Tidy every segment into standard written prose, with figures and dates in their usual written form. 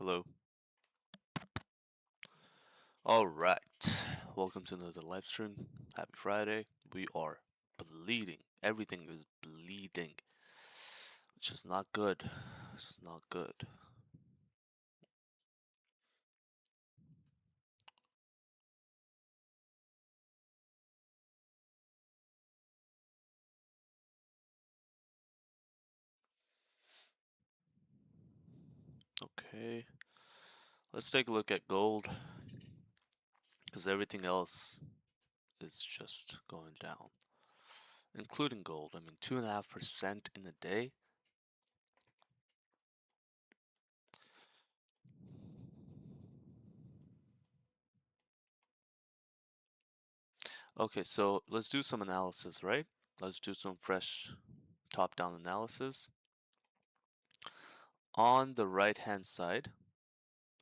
Hello. All right. Welcome to another live stream. Happy Friday. We are bleeding. Everything is bleeding, which is not good. It's not good. Okay. Let's take a look at gold because everything else is just going down, including gold. I mean, 2.5% in a day. Okay, so let's do some analysis, right? Let's do some fresh top-down analysis. On the right-hand side,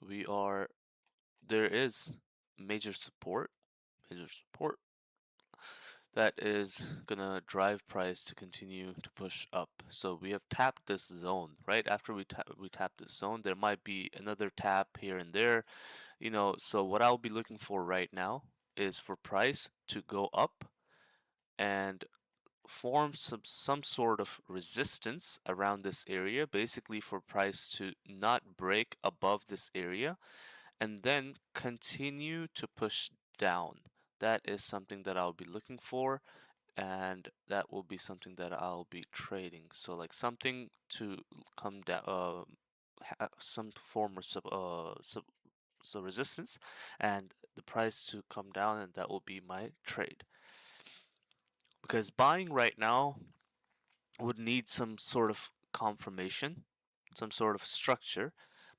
there is major support, major support that is gonna drive price to continue to push up. So we have tapped this zone, right? After we tap this zone, there might be another tap here and there, so what I'll be looking for right now is for price to go up and form some sort of resistance around this area, basically for price to not break above this area and then continue to push down. That is something that I'll be looking for, and that will be something that I'll be trading. So like something to come down, some form of so resistance, and the price to come down, and that will be my trade. Because buying right now would need some sort of confirmation, some sort of structure,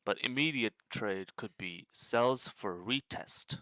but immediate trade could be sells for retest.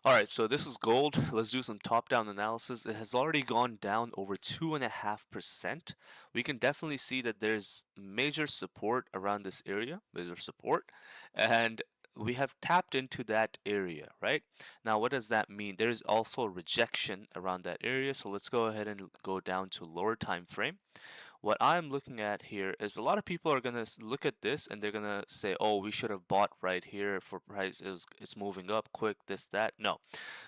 All right, so this is gold. Let's do some top-down analysis. It has already gone down over 2.5%. We can definitely see that there's major support around this area, major support, and we have tapped into that area, right? Now, what does that mean? There's also a rejection around that area, so let's go ahead and go down to lower time frame. What I'm looking at here is a lot of people are gonna look at this and they're gonna say, "Oh, we should have bought right here for price is it's moving up quick, this that." No,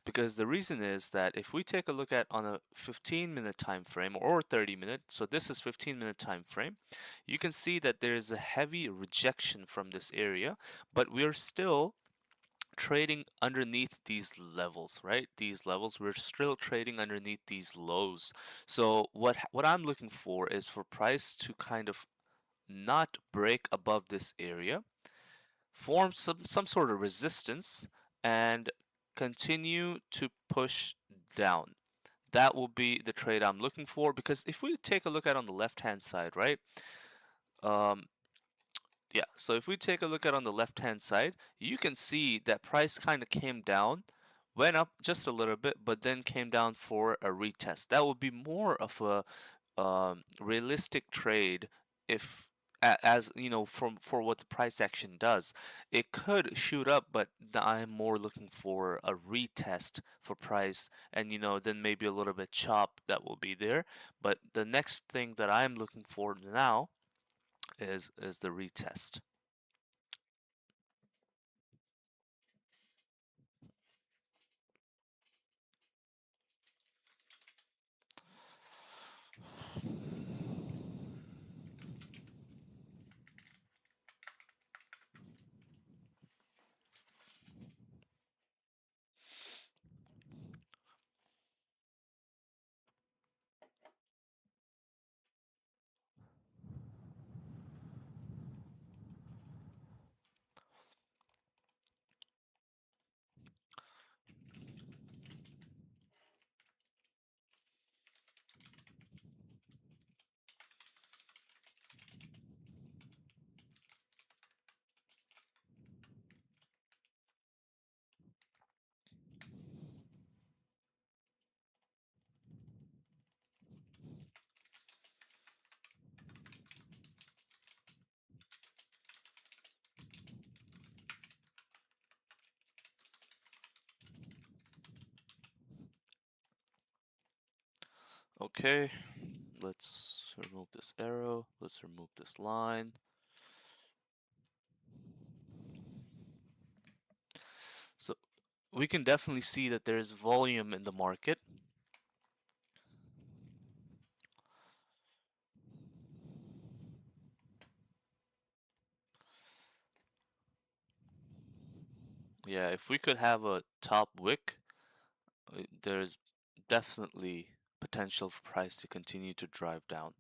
because the reason is that if we take a look at on a 15-minute time frame or 30-minute, so this is 15-minute time frame, you can see that there is a heavy rejection from this area, but we're still trading underneath these levels, right? These levels, we're still trading underneath these lows. So what I'm looking for is for price to kind of not break above this area, form some sort of resistance, and continue to push down. That will be the trade I'm looking for, because if we take a look at on the left hand side, right? Um, yeah, so if we take a look at on the left hand side, you can see that price kind of came down, went up just a little bit, but then came down for a retest. That would be more of a realistic trade if as you know from for what the price action does. It could shoot up, but I'm more looking for a retest for price, and then maybe a little bit chop that will be there. But the next thing that I'm looking for now is the retest. Okay, let's remove this arrow. Let's remove this line. So we can definitely see that there's volume in the market. Yeah, if we could have a top wick, there's definitely potential for price to continue to drive down.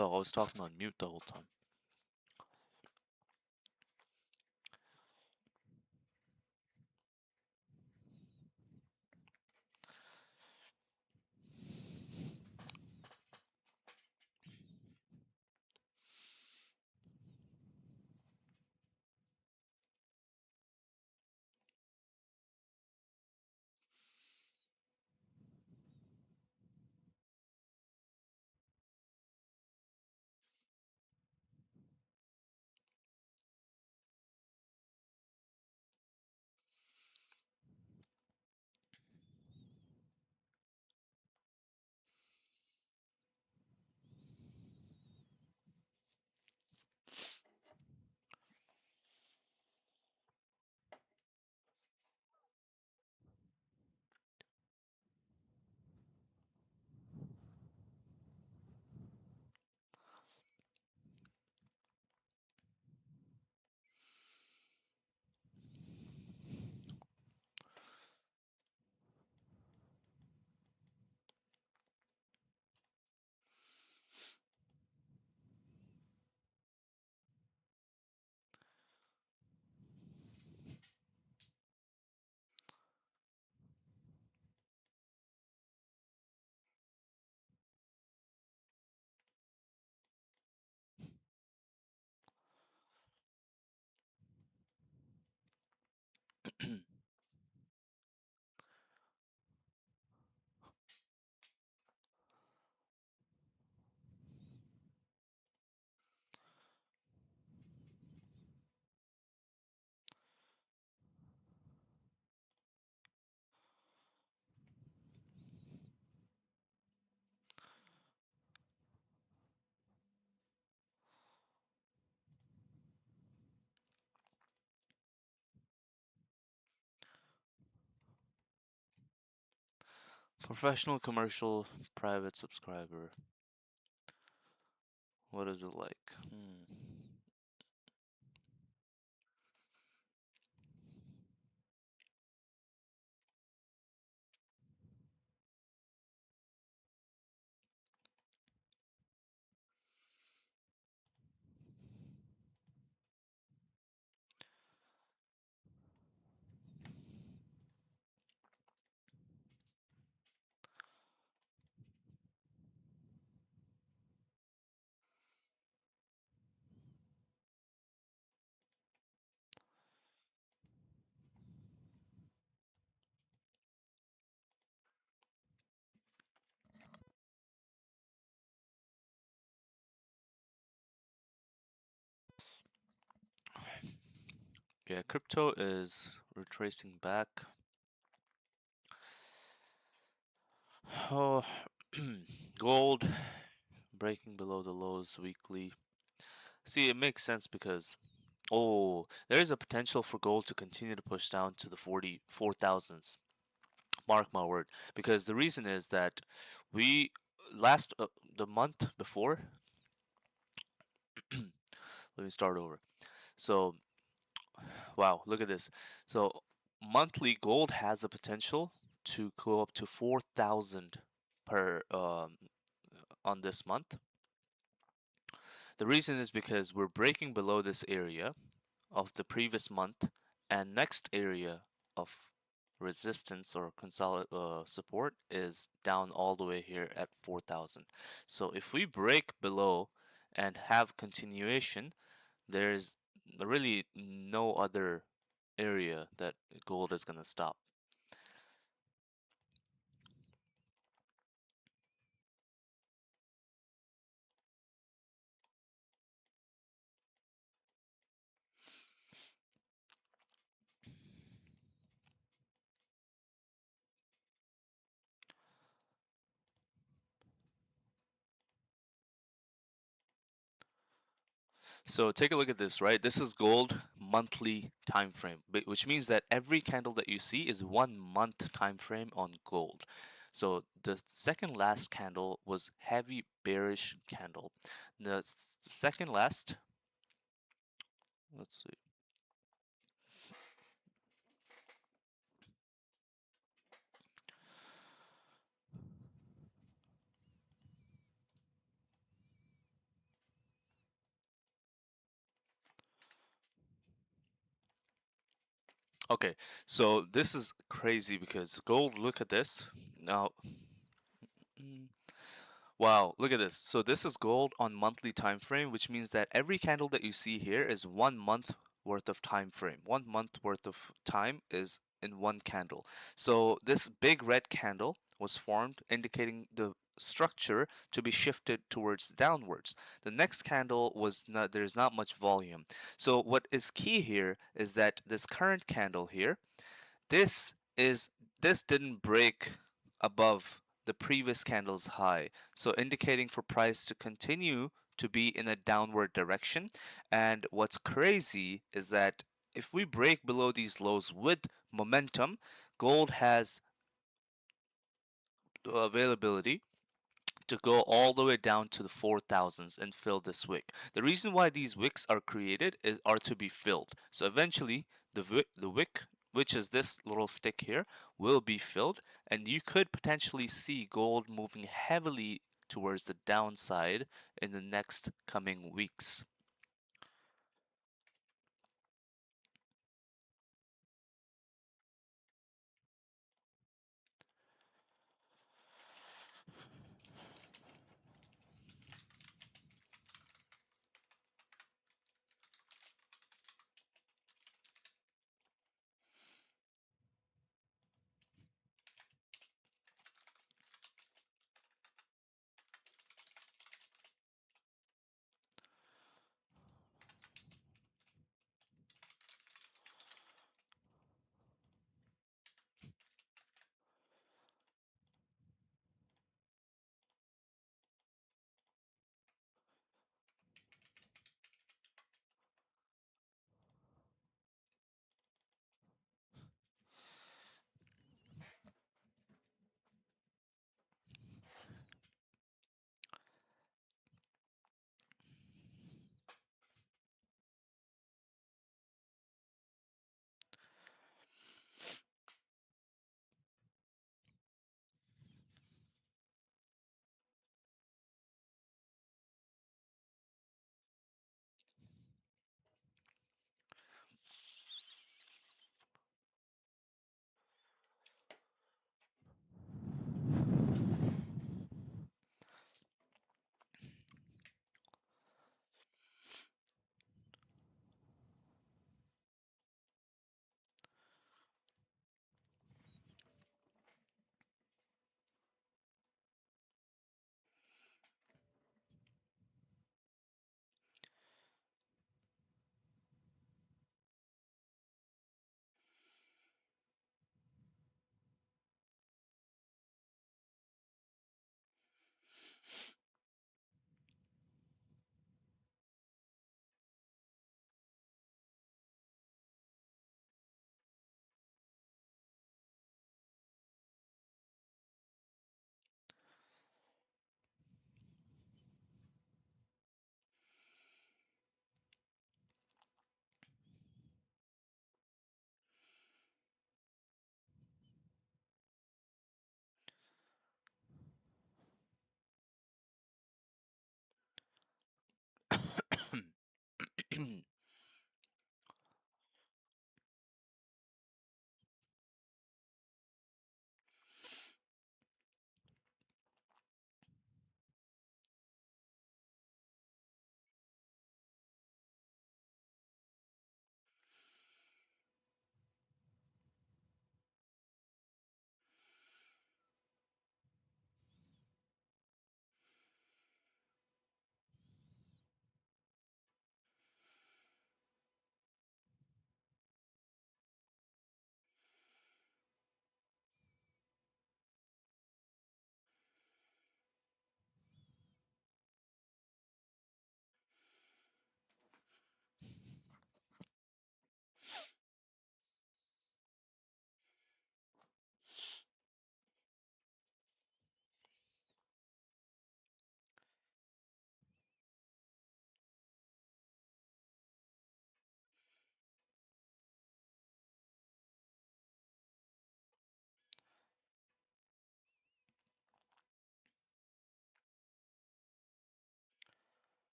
Oh, I was talking on mute the whole time. Professional, commercial, private subscriber. What is it like? Yeah, crypto is retracing back. Oh, gold breaking below the lows weekly. See, it makes sense because there is a potential for gold to continue to push down to the 44,000s. Mark my word, because the reason is that we last the month before. Let me start over. So, wow, look at this. So, monthly gold has the potential to go up to 4,000 per on this month. The reason is because we're breaking below this area of the previous month, and next area of resistance or support is down all the way here at 4,000. So if we break below and have continuation, there's really no other area that gold is going to stop. So take a look at this, right? This is gold monthly time frame, which means that every candle that you see is 1 month time frame on gold. So the second last candle was heavy bearish candle. The second last, let's see. Okay, so this is crazy because gold, look at this. Now, mm, wow, look at this. So this is gold on monthly time frame, which means that every candle that you see here is 1 month worth of time frame. 1 month worth of time is in one candle. So this big red candle was formed, indicating the structure to be shifted towards downwards. The next candle was not, there's not much volume. So what is key here is that this current candle here, this is this didn't break above the previous candle's high, so indicating for price to continue to be in a downward direction. And what's crazy is that if we break below these lows with momentum, gold has the availability to go all the way down to the 4000s and fill this wick. The reason why these wicks are created is are to be filled. So eventually the wick, which is this little stick here, will be filled, and you could potentially see gold moving heavily towards the downside in the next coming weeks.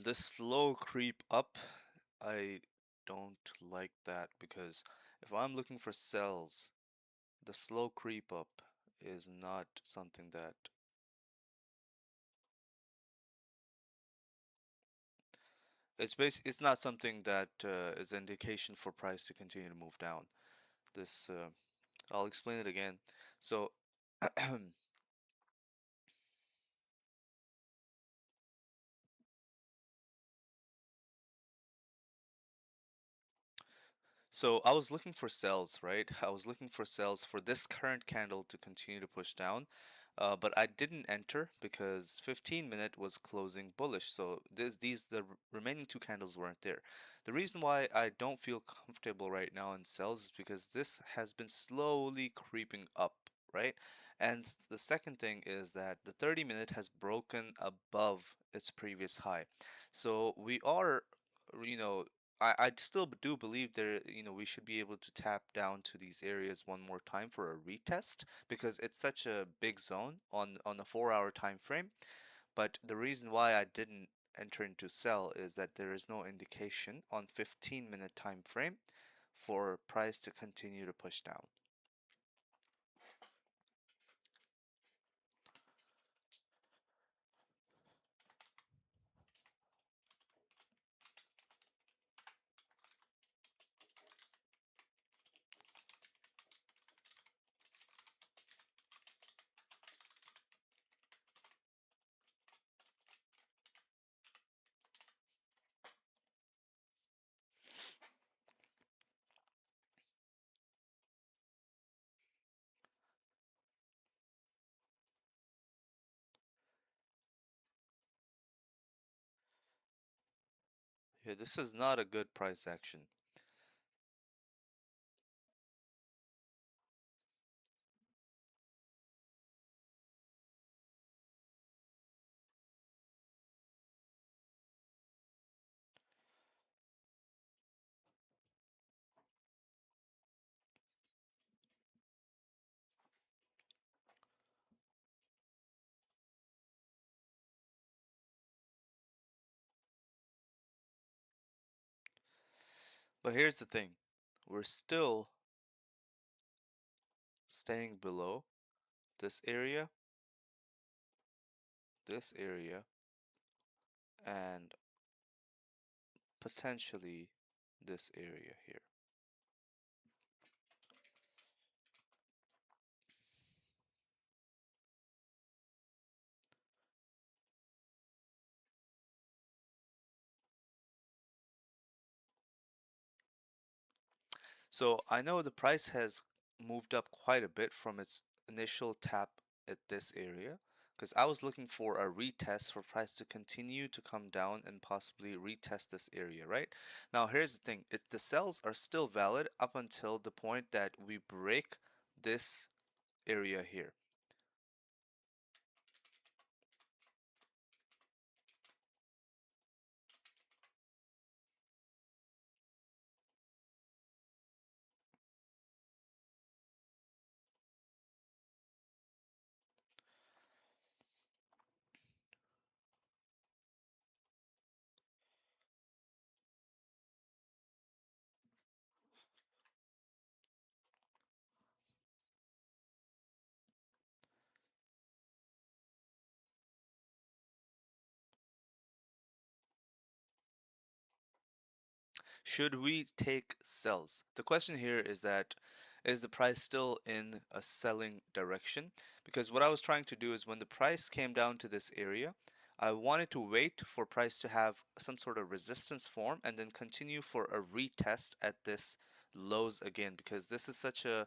The slow creep up, I don't like that because if I'm looking for sells, the slow creep up is not something that it's not something that is an indication for price to continue to move down. This I'll explain it again. So So I was looking for sells, right? I was looking for sells for this current candle to continue to push down, but I didn't enter because 15-minute was closing bullish. So the remaining two candles weren't there. The reason why I don't feel comfortable right now in sells is because this has been slowly creeping up, right? And the second thing is that the 30-minute has broken above its previous high. So we are, you know, I still do believe there, we should be able to tap down to these areas one more time for a retest because it's such a big zone on a 4 hour time frame. But the reason why I didn't enter into sell is that there is no indication on 15-minute time frame for price to continue to push down. Yeah, this is not a good price action. But here's the thing, we're still staying below this area, this area, and potentially this area here. So I know the price has moved up quite a bit from its initial tap at this area, because I was looking for a retest for price to continue to come down and possibly retest this area, right? Now here's the thing, the sells are still valid up until the point that we break this area here. Should we take sells? The question here is that is the price still in a selling direction? Because what I was trying to do is when the price came down to this area, I wanted to wait for price to have some sort of resistance form and then continue for a retest at this lows again, because this is such a,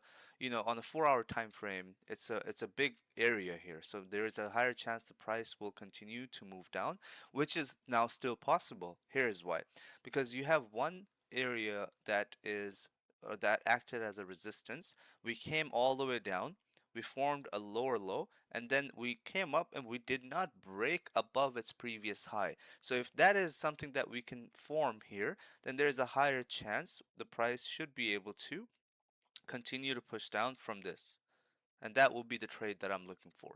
on a 4 hour time frame, it's a big area here, so there is a higher chance the price will continue to move down, which is now still possible. Here is why, because you have one area that is that acted as a resistance. We came all the way down, we formed a lower low, and then we came up and we did not break above its previous high. So if that is something that we can form here, then there is a higher chance the price should be able to continue to push down from this, and that will be the trade that I'm looking for.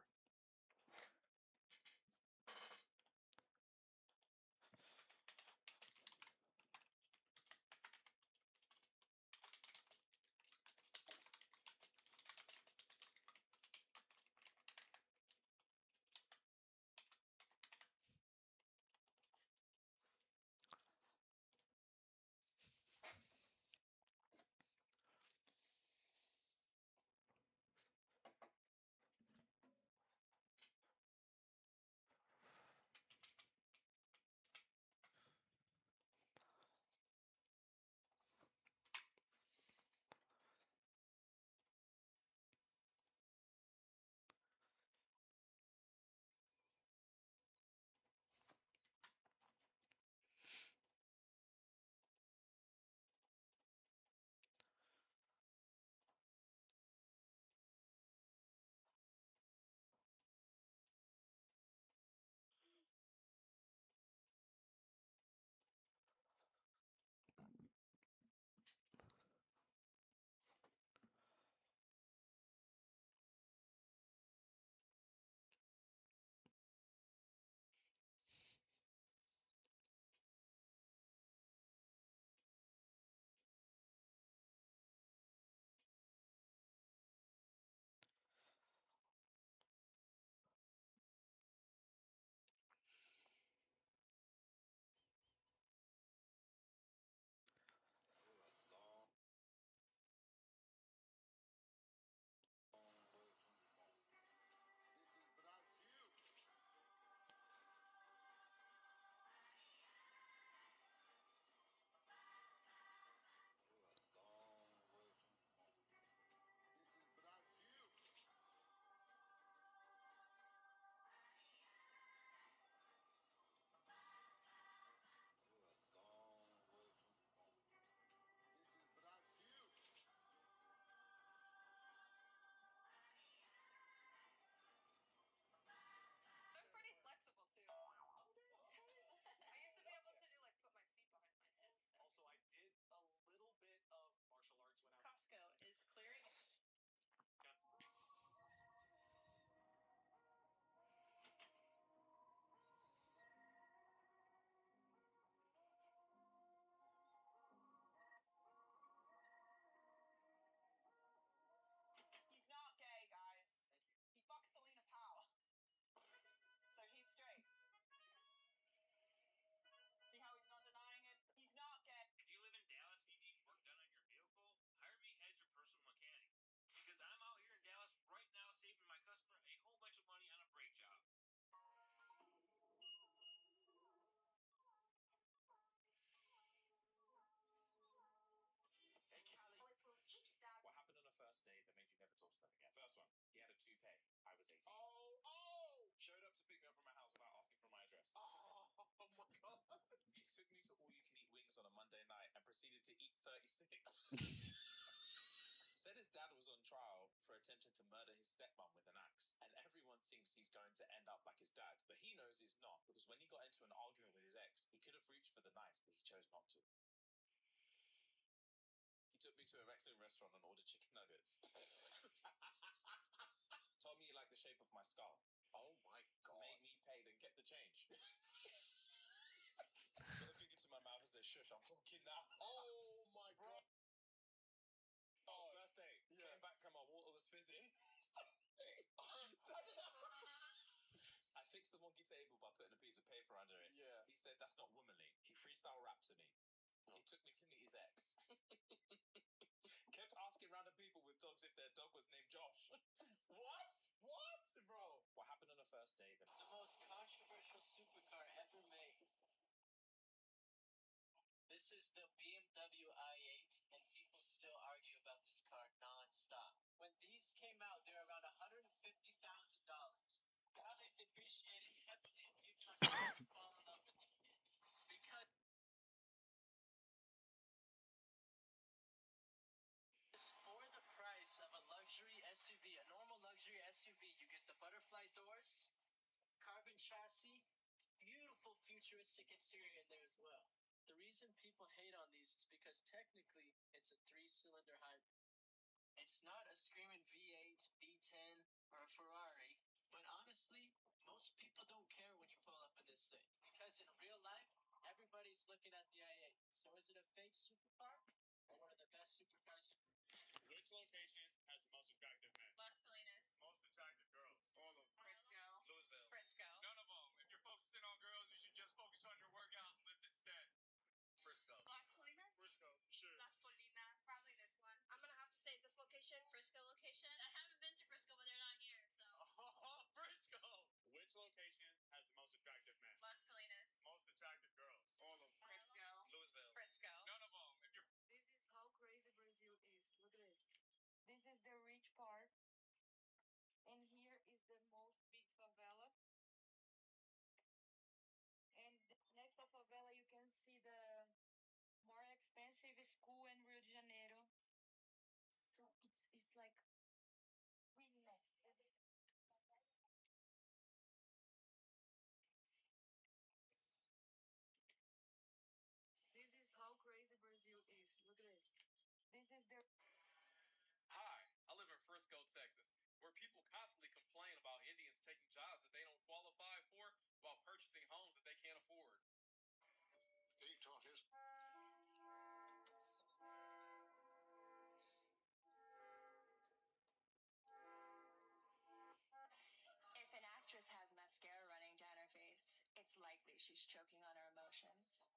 attempted to murder his stepmom with an axe, and everyone thinks he's going to end up like his dad, but he knows he's not, because when he got into an argument with his ex, he could have reached for the knife, but he chose not to. He took me to a Mexican restaurant and ordered chicken nuggets. Told me he liked the shape of my skull. Oh my god. Made me pay, then get the change. Put a finger to my mouth and said, shush, I'm talking now. Oh my god. Oh, first date. Yeah. Came back and my water was fizzing. I fixed the wonky table by putting a piece of paper under it. Yeah. He said, that's not womanly. He freestyle rapped to me. He took me to meet his ex. Kept asking random people with dogs if their dog was named Josh. What? What? Bro, what happened on a first date? The most controversial supercar ever made. This is the BMW i8, and people still argue about this car non-stop. When these came out, they were around $150,000. Now they've depreciated heavily, and people are starting to fall in love with them. Because for the price of a luxury SUV, a normal luxury SUV, you get the butterfly doors, carbon chassis, beautiful futuristic interior in there as well. The reason people hate on these is because technically it's a 3-cylinder hybrid. It's not a screaming V8, V10, or a Ferrari, but honestly, most people don't care when you pull up in this thing, because in real life, everybody's looking at the i8. So is it a fake supercar or one of the best supercars? Which location has the most attractive men? Las Colinas. Most attractive girls? All of them. Frisco. Louisville. Frisco. None of them. If you're focusing on girls, you should just focus on your workout and lift instead. Frisco. Las Colinas. Frisco, sure. Las Colinas. Probably this one. I'm gonna have to say this location. Frisco location. I haven't been to Frisco, but they're not here, so. Oh, Frisco! Which location has the most attractive men? Las Colinas. Most attractive girls? All of them. Frisco. Louisville. Frisco. None of them. If you're This is how crazy Brazil is. Look at this. This is the rich part. And here is the most big favela. And next to favela, you can see the more expensive school in Rio de Janeiro. So it's like really next. This is how crazy Brazil is. Look at this. This is the Hi, I live in Frisco, Texas, where people constantly complain about Indians taking jobs that they don't qualify for while purchasing homes that they can't afford. He taught his. If an actress has mascara running down her face, it's likely she's choking on her emotions.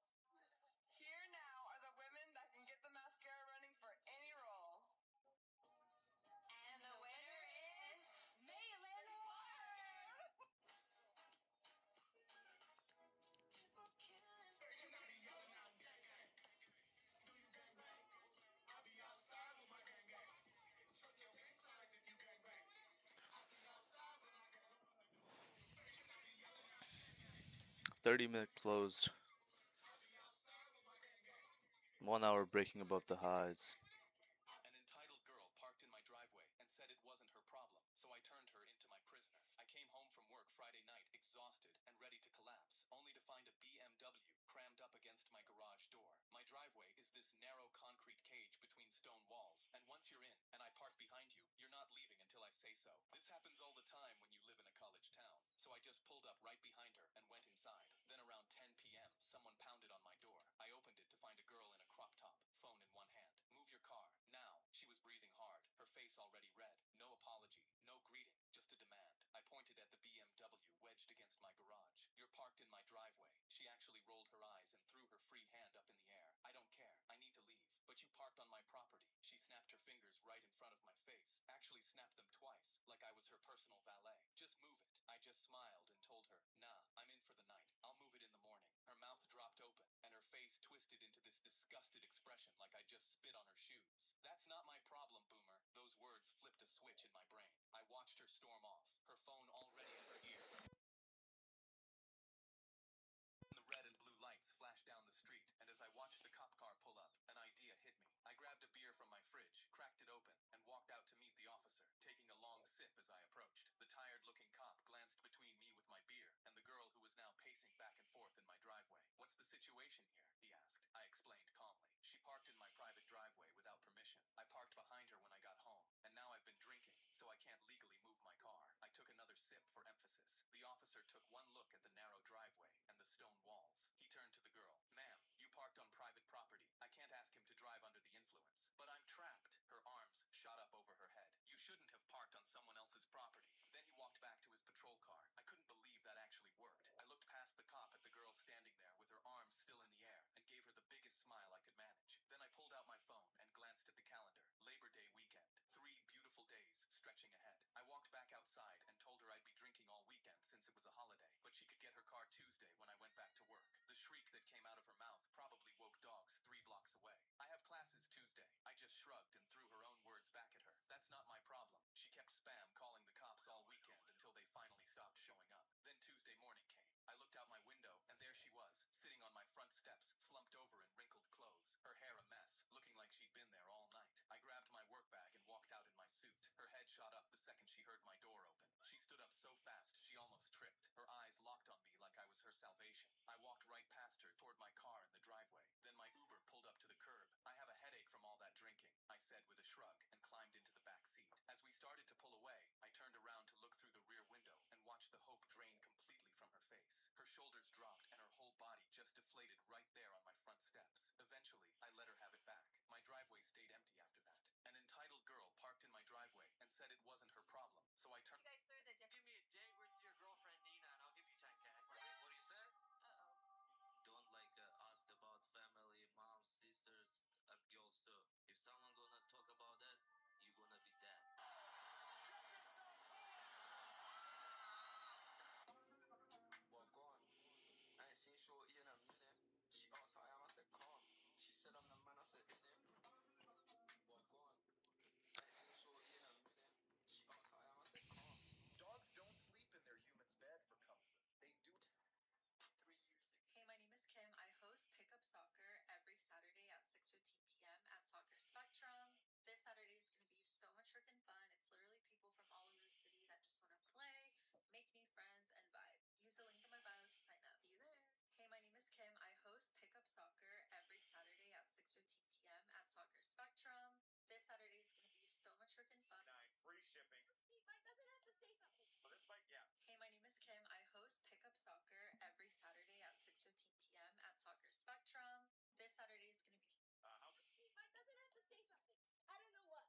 Here now are the women that can get the mascara running for any role. And the winner is Malin Ward! $30-minute closed. 1 hour breaking above the highs. An entitled girl parked in my driveway and said it wasn't her problem, so I turned her into my prisoner. I came home from work Friday night exhausted and ready to collapse, only to find a BMW crammed up against my garage door. My driveway is this narrow concrete cage between stone walls, and once you're in and I park behind you, you're not leaving until I say so. This happens all the time when you live in a college town, so I just pulled up right behind her and went inside. Then around 10 p.m., someone pounded on my door. I opened it to find a girl in a crop top, phone in one hand. Move your car, now. She was breathing hard, her face already red. No apology, no greeting, just a demand. I pointed at the BMW wedged against my garage. You're parked in my driveway. She actually rolled her eyes and threw her free hand up in the air. I don't care, I need to leave. But you parked on my property. She snapped her fingers right in front of my face. Actually snapped them twice, like I was her personal valet. Just move it. I just smiled and told her, nah, I'm in for the night. I'll move it in the morning. Her mouth dropped open, and her face twisted into this disgusted expression like I just spit on her shoes. That's not my problem, Boomer. Those words flipped a switch in my brain. I watched her storm off, her phone already in her ear. The red and blue lights flashed down the street, and as I watched the cop car pull up, an idea hit me. I grabbed a beer from my fridge, cracked it open, and walked out to meet the officer, taking officer took one look at the narrow driveway and the stone walls. He turned to the girl. Ma'am, you parked on private property. I can't ask him to drive under the influence. But I'm trapped. Her arms shot up over her head. You shouldn't have parked on someone else's property. Then he walked back to his patrol car. I couldn't believe that actually worked. I looked past the cop at the girl standing there with her arms still in the air and gave her the biggest smile I could manage. Then I pulled out my phone and glanced at the calendar. Labor Day weekend. 3 beautiful days stretching ahead. I walked back outside and told her I'd be drinking all weekend since it was a holiday, but she could get her car Tuesday when I went back to work. The shriek that came out of her mouth probably woke dogs 3 blocks away. I have classes Tuesday. I just shrugged and threw her own words back at her. That's not my problem. She kept spam calling the cops all weekend until they finally stopped showing up. Then Tuesday morning came. I looked out my window, and there she was, sitting on my front steps, slumped over in wrinkled clothes, her hair a mess, looking like she'd been there all night. I grabbed my work bag and walked out in my suit. Her head shot up the second she heard my door open. She stood up so fast, she almost tripped. Her eyes locked on me like I was her salvation. I walked right past her toward my car in the driveway. Then my Uber pulled up to the curb. I have a headache from all that drinking, I said with a shrug, and climbed into the back seat. As we started to pull away, I turned around to look through the rear window and watched the hope drain completely from her face. Her shoulders dropped and her whole body just deflated right there on my front steps. Eventually, I let her have it back. My driveway stayed empty after that. An entitled girl parked in my driveway and said it wasn't her problem, so I turned. You guys through the Give me a date with your girlfriend Nina and I'll give you 10K. Wait, what do you say? Uh-oh. Don't ask about family, moms, sisters, and girls too. If someone gonna talk about that, you gonna be dead. Well, go on. I ain't seen Shorty in a minute. She asked how I am, I said calm. She said I'm the man, I said in it. Well, go on. I ain't seen Shorty in a minute. She asked how I am, I said calm. Dogs don't sleep in their human's bed for comfort. They do. 3 years ago. Hey, my name is Kim. I host Pickup Soccer every Saturday at 6:15 p.m. at Soccer Spectrum. This Saturday is going to be so much freaking fun. It's literally people from all over the city that just want to play, make new friends, and vibe. Use the link in my bio to sign up. See you there. Hey, my name is Kim. I host Pickup Soccer every Saturday at 6:15 p.m. at Soccer Spectrum. This Saturday is going to be so much freaking fun. 9 free shipping. Mike doesn't have to say something. For this bike, yeah. Hey, my name is Kim. I host Pickup Soccer every Saturday at 6:15 p.m. at Soccer Spectrum. This Saturday is going to be. How Mike doesn't have to say something. I don't know what.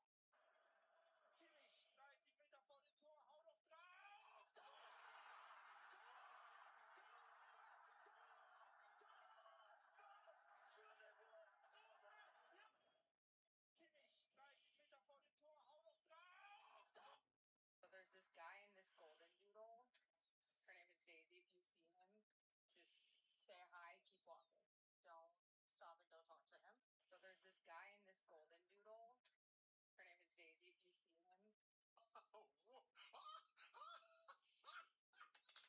Kimmich, 30 Meter vor dem Tor, hau doch drauf! Kimmich, 30 Meter vor dem Tor, hau doch drauf! So there's this guy in this golden doodle. Her name is Daisy. If you see him, just say hi, keep walking. Don't stop and don't talk to him. So there's this guy in this golden doodle. Her name is Daisy. If you see him, Oh, whoa. Oh my goodness.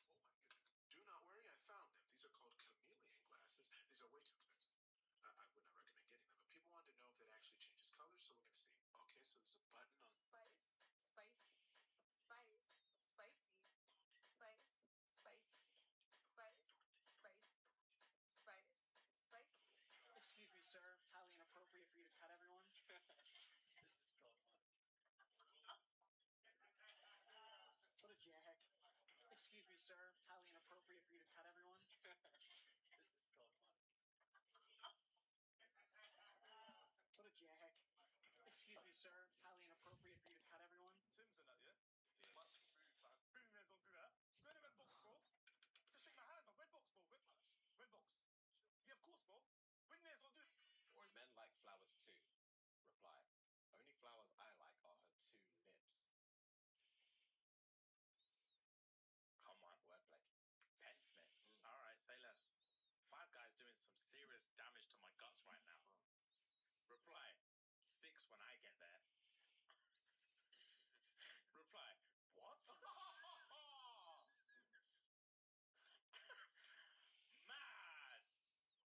Do not worry, I found them. These are called chameleon glasses. These are way too expensive. I would not recommend getting them, but people wanted to know if it actually changes colors, so we're going to see. Okay, so there's a button on. Spice, spicy, spice, spicy, spice, spicy, spice, spice, spice, spicy. Excuse me, sir. It's highly inappropriate for you to cut everyone. This is called fun. What a jack. Excuse me, sir. It's highly inappropriate for you to cut everyone. This is called fun. What a jack. Excuse me, sir. It's highly inappropriate for you to cut everyone. Tim's in that, yeah? Much food, man. Billionaires don't do that. Go in the red box, bro. So shake my hand, bro. Red box, bro. Red box. Yeah, of course, bro. Billionaires don't do it. Men like flowers too. Reply. Only flowers I like are her 2 lips. Come on, wordplay. Pensmith. Alright, say less. 5 guys doing some serious damage to my guts right now. Reply. 6 when I get there. Reply. What? Mad!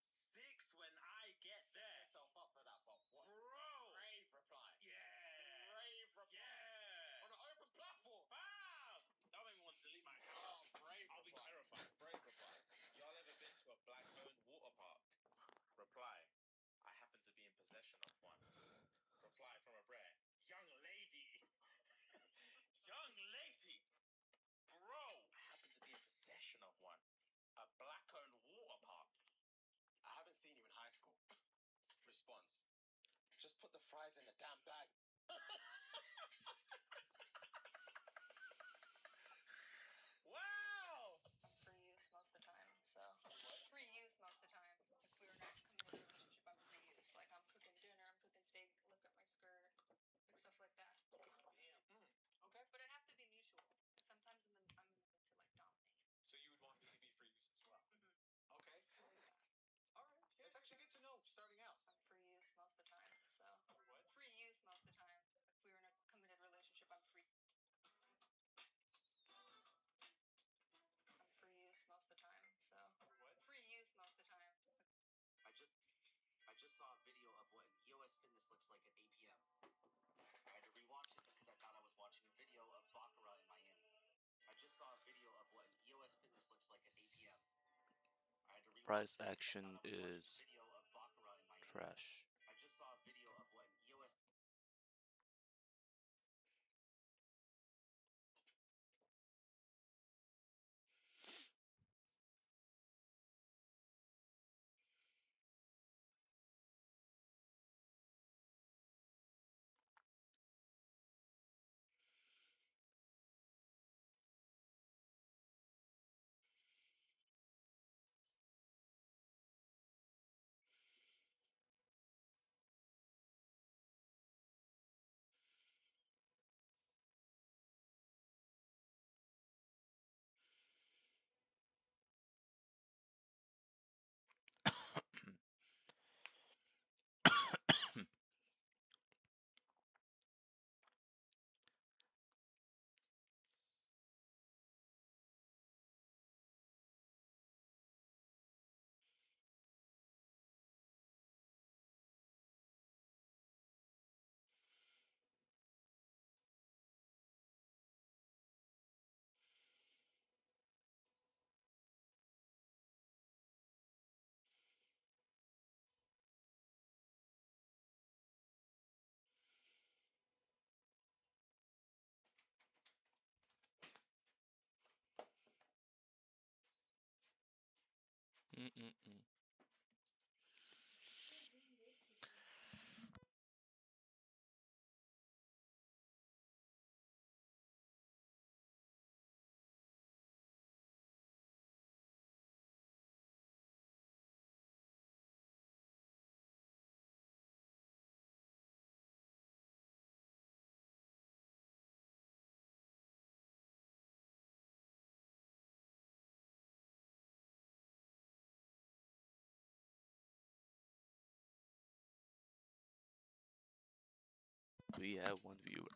6 when I get there. Yourself up for that, Bob. What? Bro! Brave reply. Yeah! Brave reply. Yeah! On an open platform. Ah! That made me want to delete my Oh, brave I'll be reply. terrified. Brave reply. Y'all ever been to a black-owned water park? Reply. I happen to be in possession of one. seen you in high school. Response. Just put the fries in the damn bag. Wow! I'm free use most of the time, so free use most of the time. If we were not committed in a relationship, I'm free use. Like I'm cooking dinner, I'm cooking steak, lift up my skirt, like stuff like that. Okay. But it'd have to be mutual. Sometimes I'm in the mood to like dominate. So you would want me to be free use as well. Okay. I like that. All right. It's actually good to know starting out. I'm free use most of the time, so What? free use most of the time. If we were in a committed relationship, I'm free. I'm free use most of the time, so What? free use most of the time. I just saw a video of what an EOS fitness looks like at 8 p.m. I had to rewatch it because I thought I was watching a video of Baccarat in Miami. I just saw a video of what an EOS fitness looks like at 8 p.m. I had to rewatch Price it because I action thought I was watching is a video of Baccarat in Miami. trash. I just saw a video of what an EOS Mm-mm-mm. We have one viewer.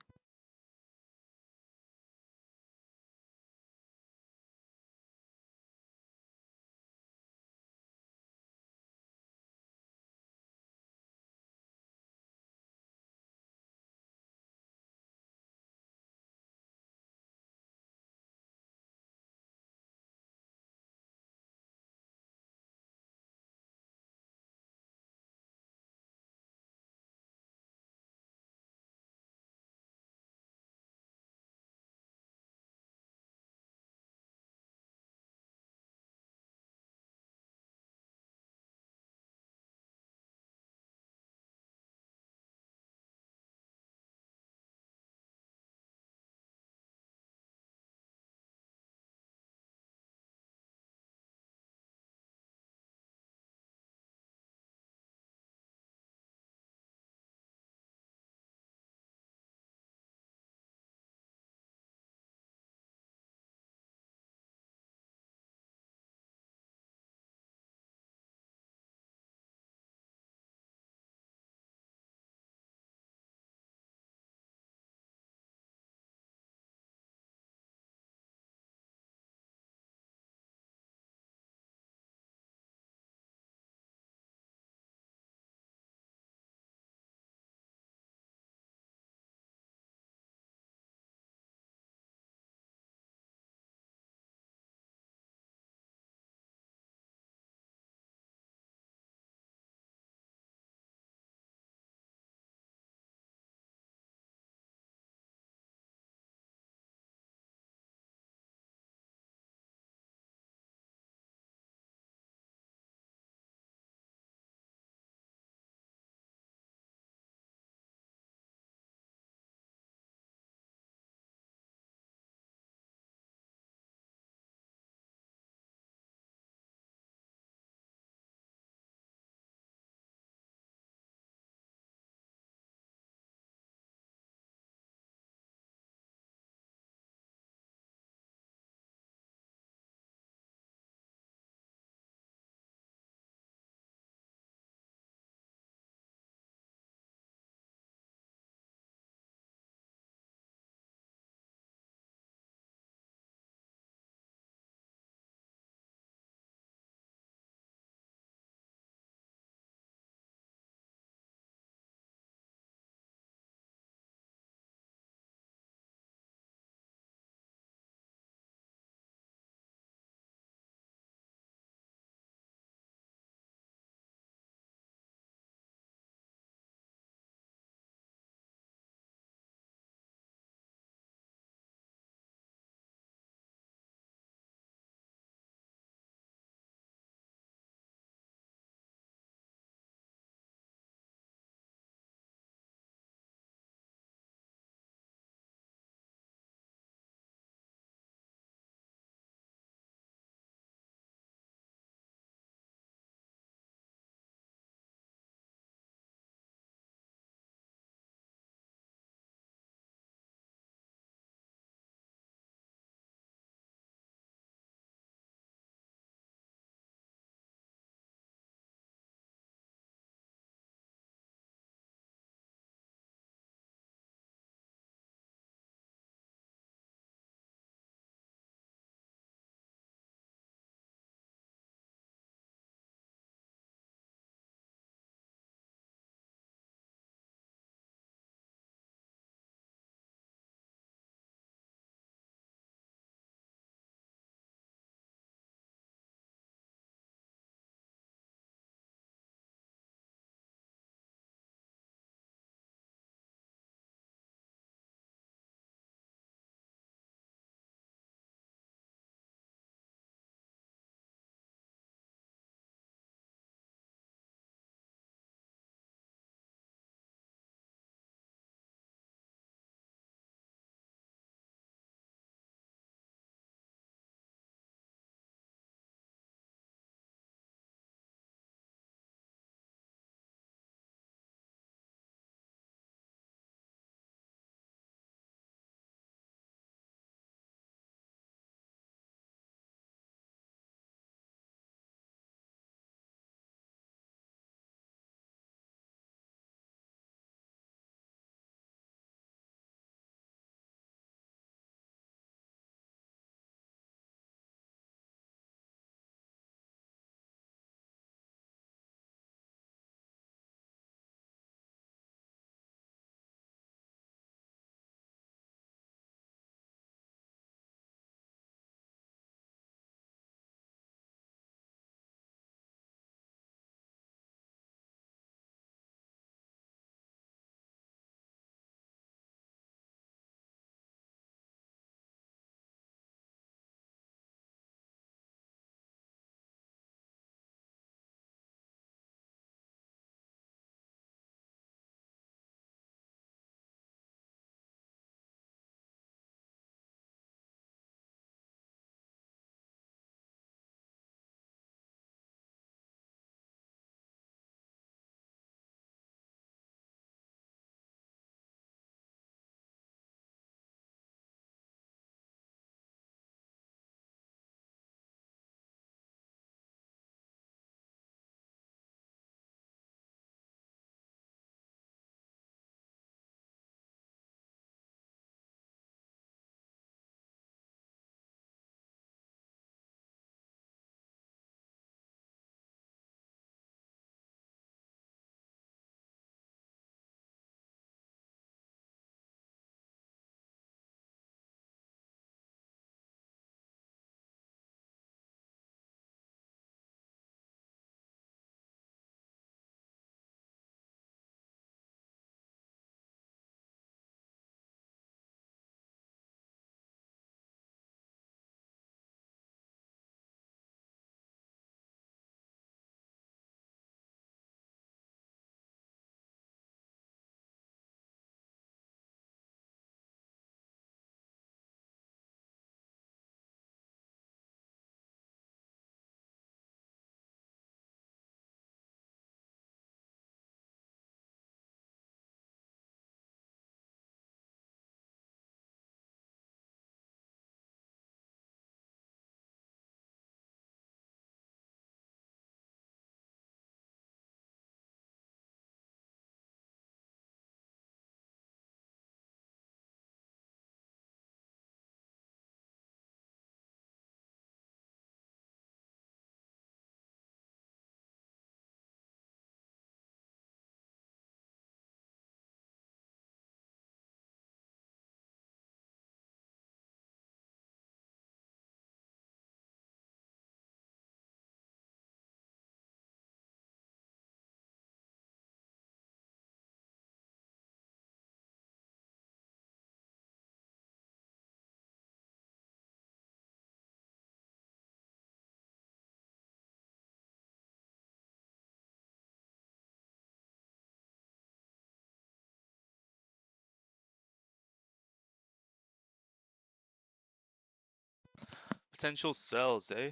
potential sells, eh?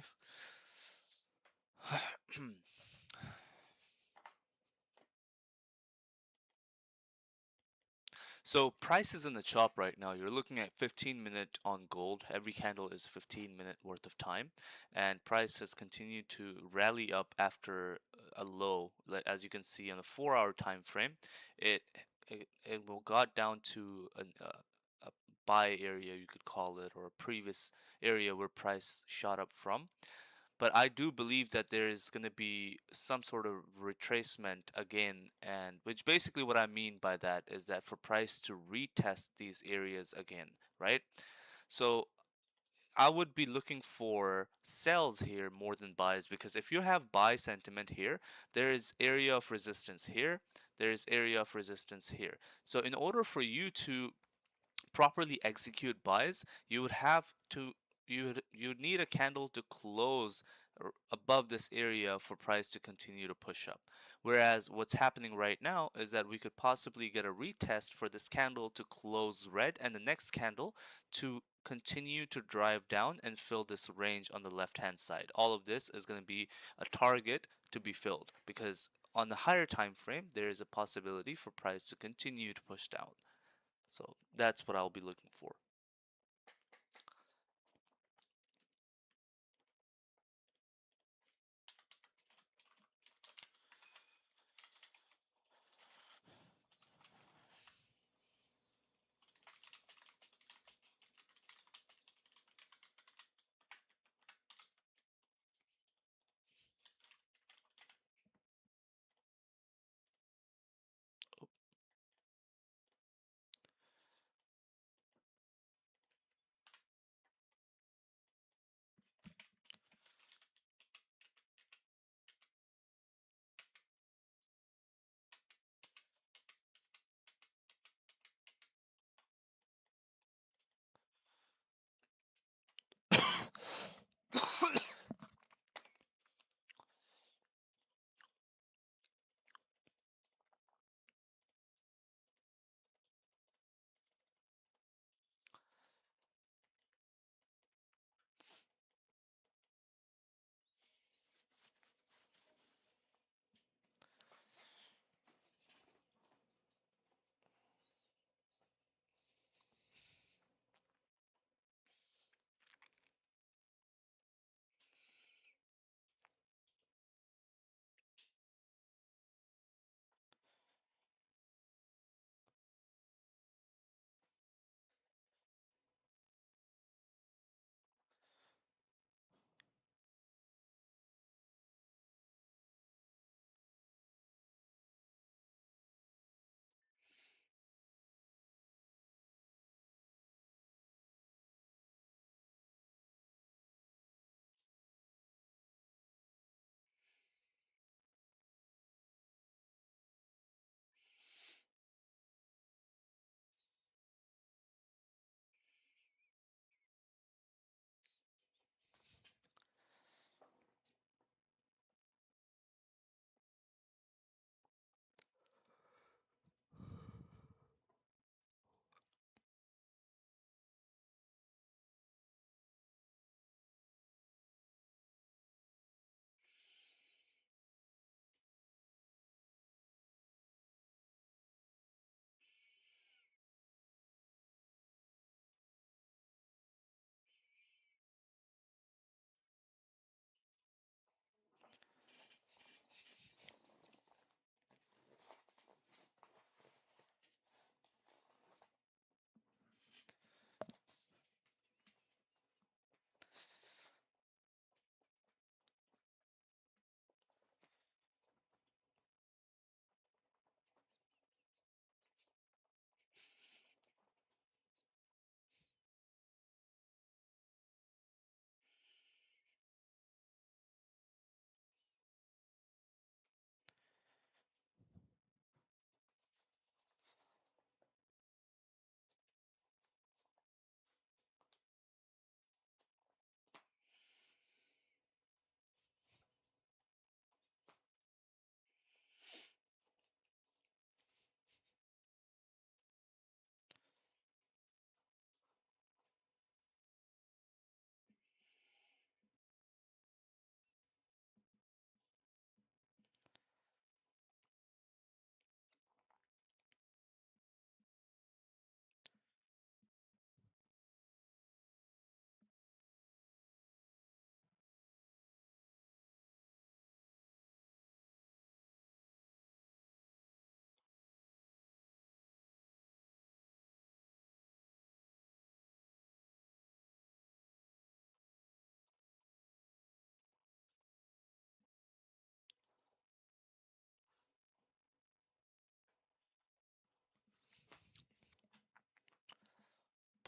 So price is in the chop right now. You're looking at 15-minute on gold. Every candle is 15-minute worth of time, and price has continued to rally up after a low. As you can see on the 4-hour time frame, it it will got down to a buy area, you could call it, or a previous area where price shot up from. But I do believe that there is going to be some sort of retracement again, and which basically what I mean by that is that for price to retest these areas again, right? So I would be looking for sells here more than buys, because if you have buy sentiment here, there is area of resistance here, there is area of resistance here. So in order for you to properly execute buys, you would have to you'd need a candle to close above this area for price to continue to push up. Whereas what's happening right now is that we could possibly get a retest for this candle to close red and the next candle to continue to drive down and fill this range on the left hand side. All of this is going to be a target to be filled, because on the higher time frame there is a possibility for price to continue to push down. So that's what I'll be looking for.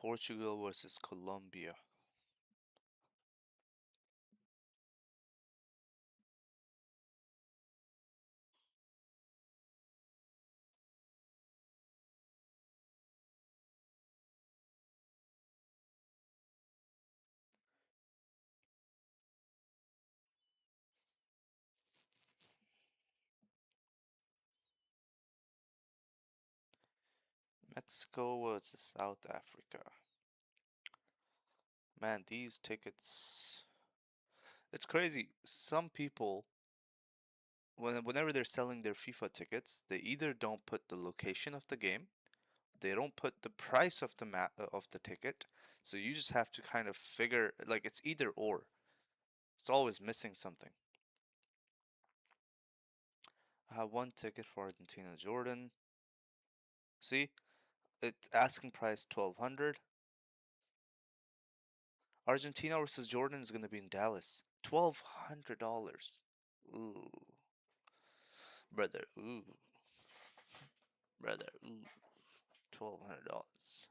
Portugal versus Colombia. Mexico versus South Africa. Man, these tickets. It's crazy. Some people, whenever they're selling their FIFA tickets, they either don't put the location of the game, they don't put the price of the of the ticket, so you just have to kind of figure like it's either or. It's always missing something. I have one ticket for Argentina Jordan. See, it's asking price 1200. Argentina versus Jordan is gonna be in Dallas. $1,200. Ooh, brother. Ooh, brother. Ooh, $1,200.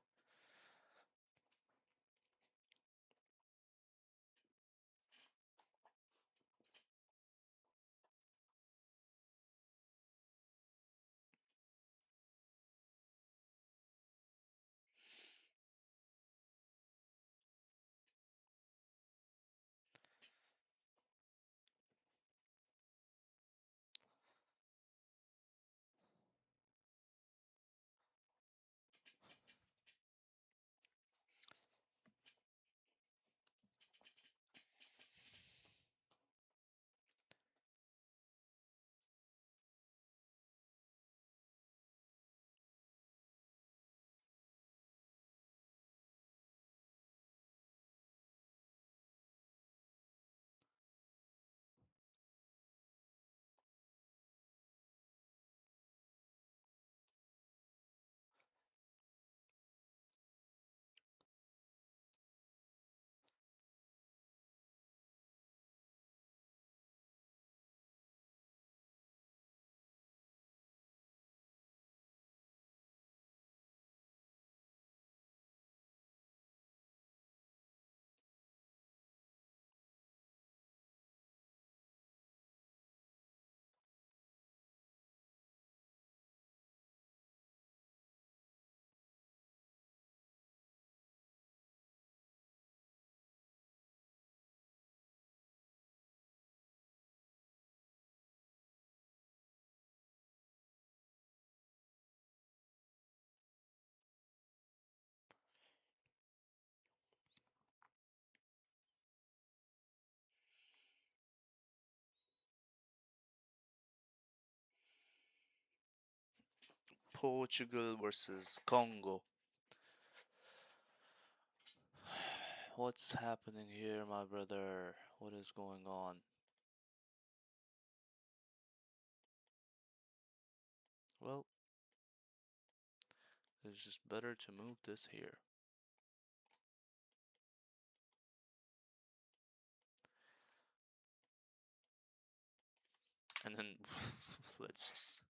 Portugal versus Congo. What's happening here, my brother? What is going on? Well, it's just better to move this here. And then let's just.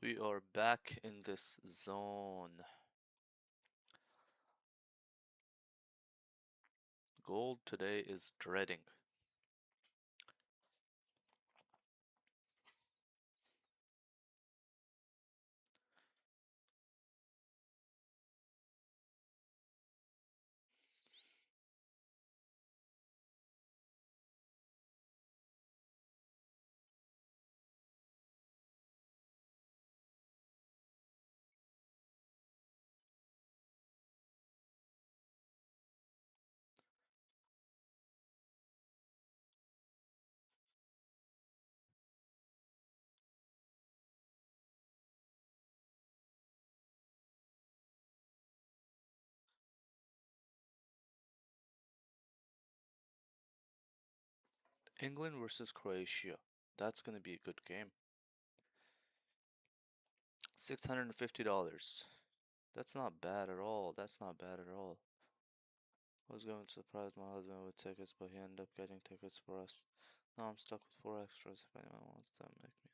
We are back in this zone. Gold today is dreading. England versus Croatia. That's gonna be a good game. $650. That's not bad at all. That's not bad at all. I was going to surprise my husband with tickets, but he ended up getting tickets for us. Now I'm stuck with four extras. If anyone wants them, make me.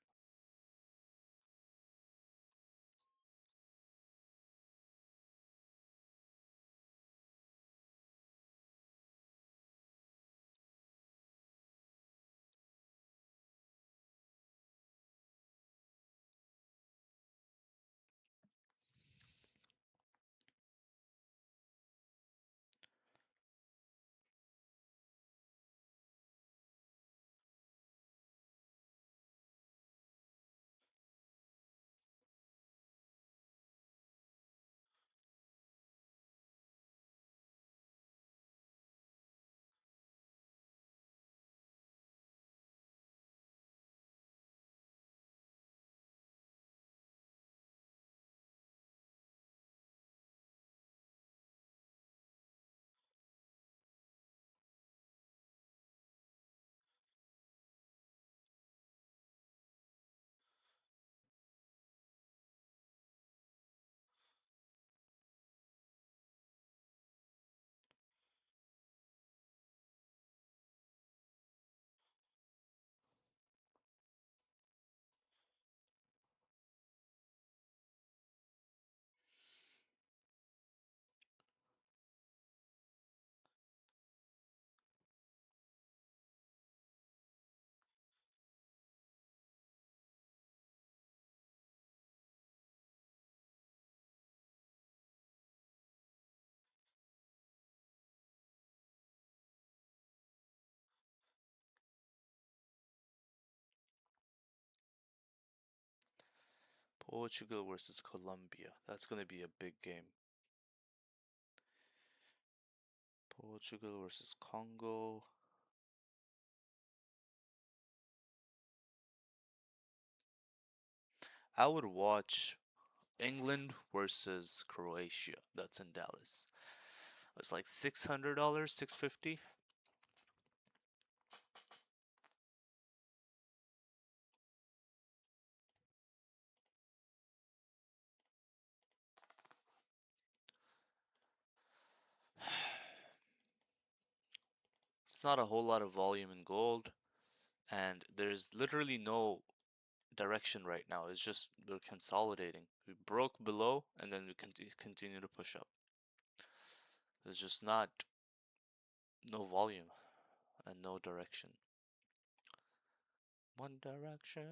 Portugal versus Colombia. That's gonna be a big game. Portugal versus Congo. I would watch England versus Croatia. That's in Dallas. It's like $600, 650. It's not a whole lot of volume in gold, and there's literally no direction right now. It's just we're consolidating. We broke below, and then we continue to push up. There's just not no volume and no direction. One direction.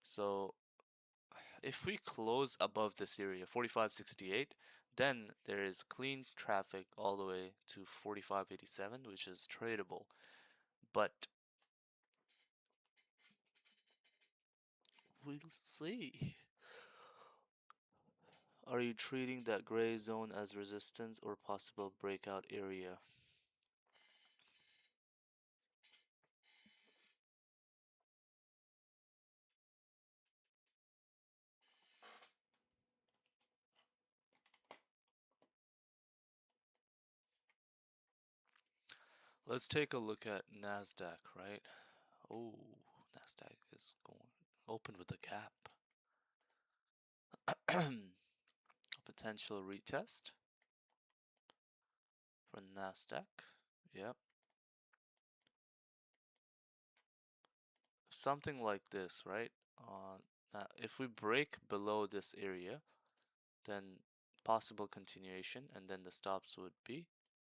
So if we close above this area, 45.68, then there is clean traffic all the way to 45.87, which is tradable. But we'll see. Are you treating that gray zone as resistance or possible breakout area? Let's take a look at NASDAQ, right? Oh, NASDAQ is going open with a gap. A potential retest for NASDAQ. Yep. Something like this, right? If we break below this area, then possible continuation, and then the stops would be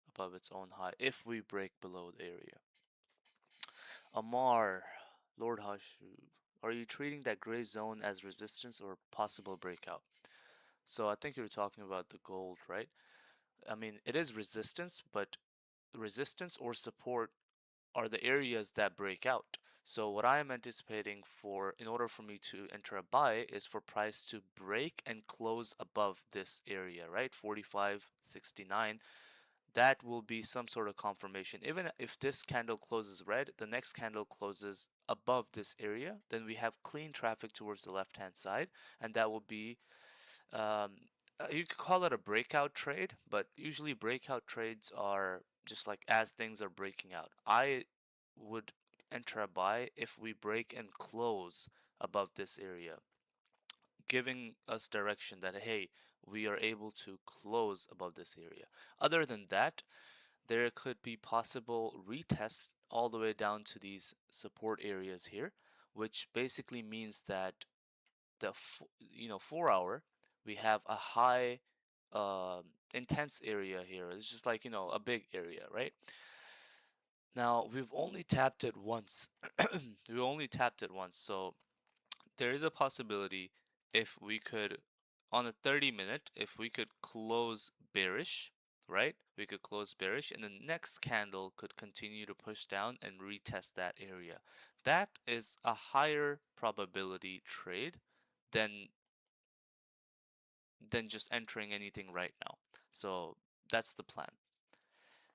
above its own high if we break below the area. Amar, Lord Hashu, are you treating that gray zone as resistance or possible breakout? So I think you're talking about the gold, right? I mean, it is resistance, but resistance or support are the areas that break out. So what I am anticipating for, in order for me to enter a buy, is for price to break and close above this area, right? 45.69. That will be some sort of confirmation. Even if this candle closes red, the next candle closes above this area, then we have clean traffic towards the left hand side, and that will be you could call it a breakout trade, but usually breakout trades are just like as things are breaking out. I would enter a buy if we break and close above this area, giving us direction that hey, we are able to close above this area. Other than that, there could be possible retests all the way down to these support areas here, which basically means that the 4 hour we have a high intense area here. It's just like a big area, right? Now we've only tapped it once. We only tapped it once, so there is a possibility if we could, on a 30-minute, if we could close bearish, right? We could close bearish, and the next candle could continue to push down and retest that area. That is a higher probability trade than just entering anything right now. So that's the plan.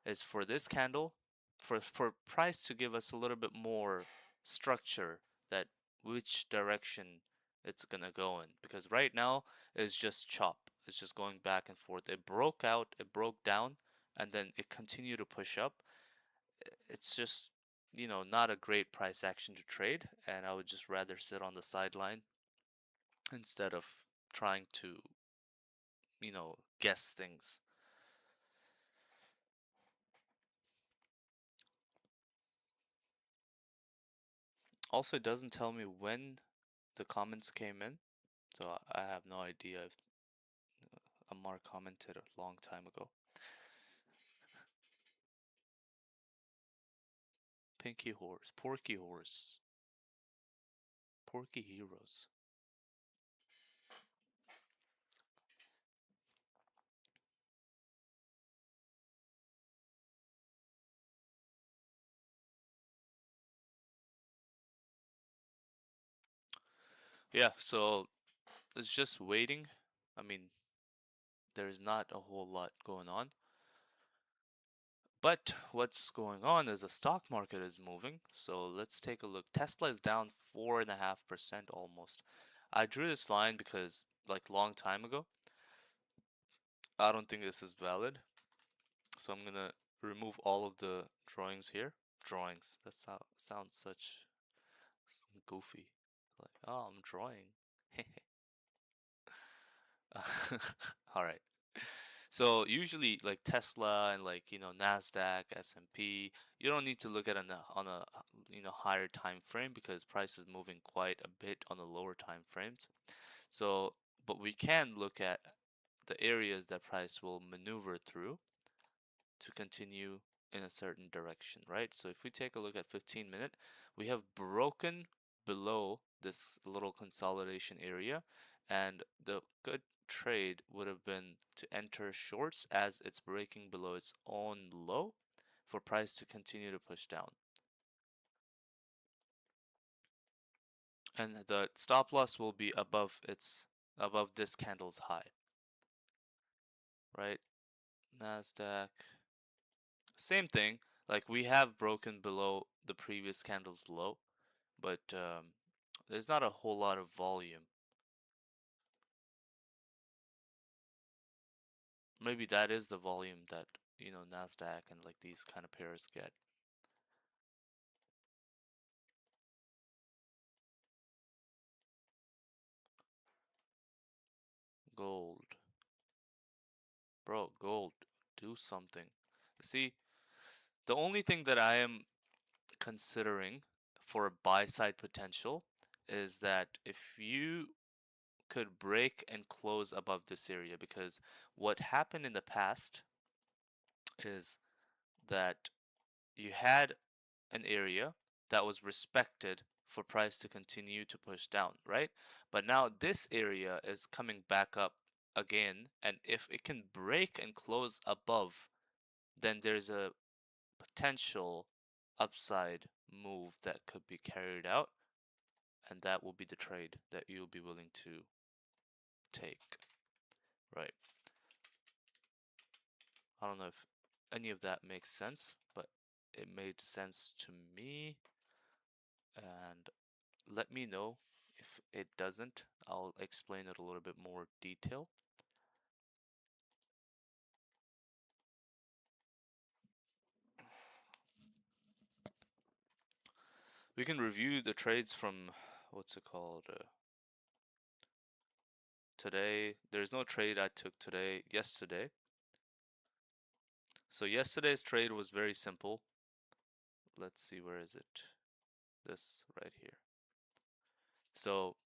Is for this candle, for price to give us a little bit more structure that which direction it's gonna go in, because right now it's just chop. It's just going back and forth. It broke out, it broke down, and then it continued to push up. It's just not a great price action to trade, and I would just rather sit on the sideline instead of trying to guess things. Also, it doesn't tell me when the comments came in, so I have no idea if Amar commented a long time ago. Pinky horse, porky heroes. Yeah, so it's just waiting. I mean, there's not a whole lot going on. But what's going on is the stock market is moving. So let's take a look. Tesla is down 4.5% almost. I drew this line because like long time ago. I don't think this is valid. So I'm gonna remove all of the drawings here. Drawings. That sounds such goofy. Like, oh, I'm drawing. All right. So usually like Tesla and like Nasdaq, S&P, you don't need to look at on a higher time frame because price is moving quite a bit on the lower time frames. So, but we can look at the areas that price will maneuver through to continue in a certain direction, right? So if we take a look at 15-minute, we have broken below this little consolidation area, and the good trade would have been to enter shorts as it's breaking below its own low for price to continue to push down. And the stop loss will be above this candle's high, right? Nasdaq, same thing. Like we have broken below the previous candle's low, but there's not a whole lot of volume. Maybe that is the volume that Nasdaq and like these kind of pairs get. Gold, bro, gold, do something. See, the only thing that I am considering for a buy side potential is that if you could break and close above this area, because what happened in the past is that you had an area that was respected for price to continue to push down, right? But now this area is coming back up again, and if it can break and close above, then there's a potential upside move that could be carried out, and that will be the trade that you'll be willing to take, right? I don't know if any of that makes sense, but it made sense to me. And let me know if it doesn't. I'll explain it a little bit more detail. We can review the trades from what's it called today. There's no trade I took today, yesterday. So yesterday's trade was very simple. Let's see, where is it? This right here. So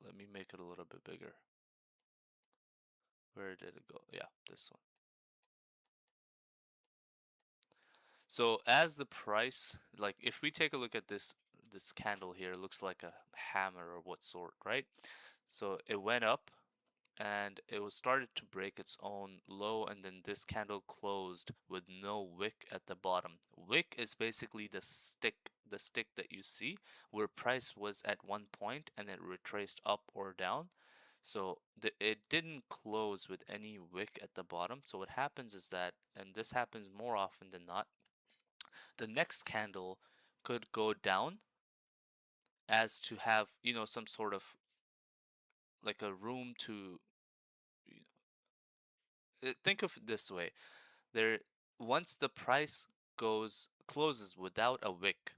let me make it a little bit bigger. Where did it go? Yeah, this one. So as the price, like if we take a look at this candle here, it looks like a hammer or what sort, right? So it went up and it was started to break its own low, and then this candle closed with no wick at the bottom. Wick is basically the stick that you see where price was at one point and it retraced up or down. So it didn't close with any wick at the bottom. So what happens is that, and this happens more often than not, the next candle could go down as to have, some sort of like a room to think of it this way. There, once the price goes closes without a wick,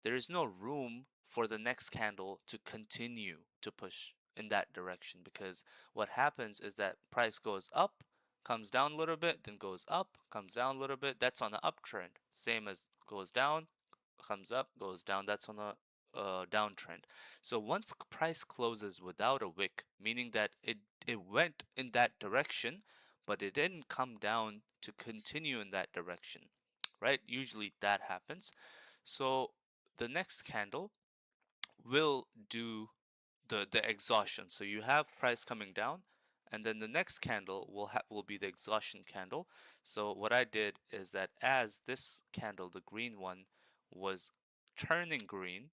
there is no room for the next candle to continue to push in that direction, because what happens is that price goes up, comes down a little bit, then goes up, comes down a little bit. That's on the uptrend. Same as goes down, comes up, goes down. That's on a downtrend. So once price closes without a wick, meaning that it went in that direction, but it didn't come down to continue in that direction, right? Usually that happens. So the next candle will do the exhaustion. So you have price coming down, and then the next candle will be the exhaustion candle. So what I did is that as this candle, the green one, was turning green,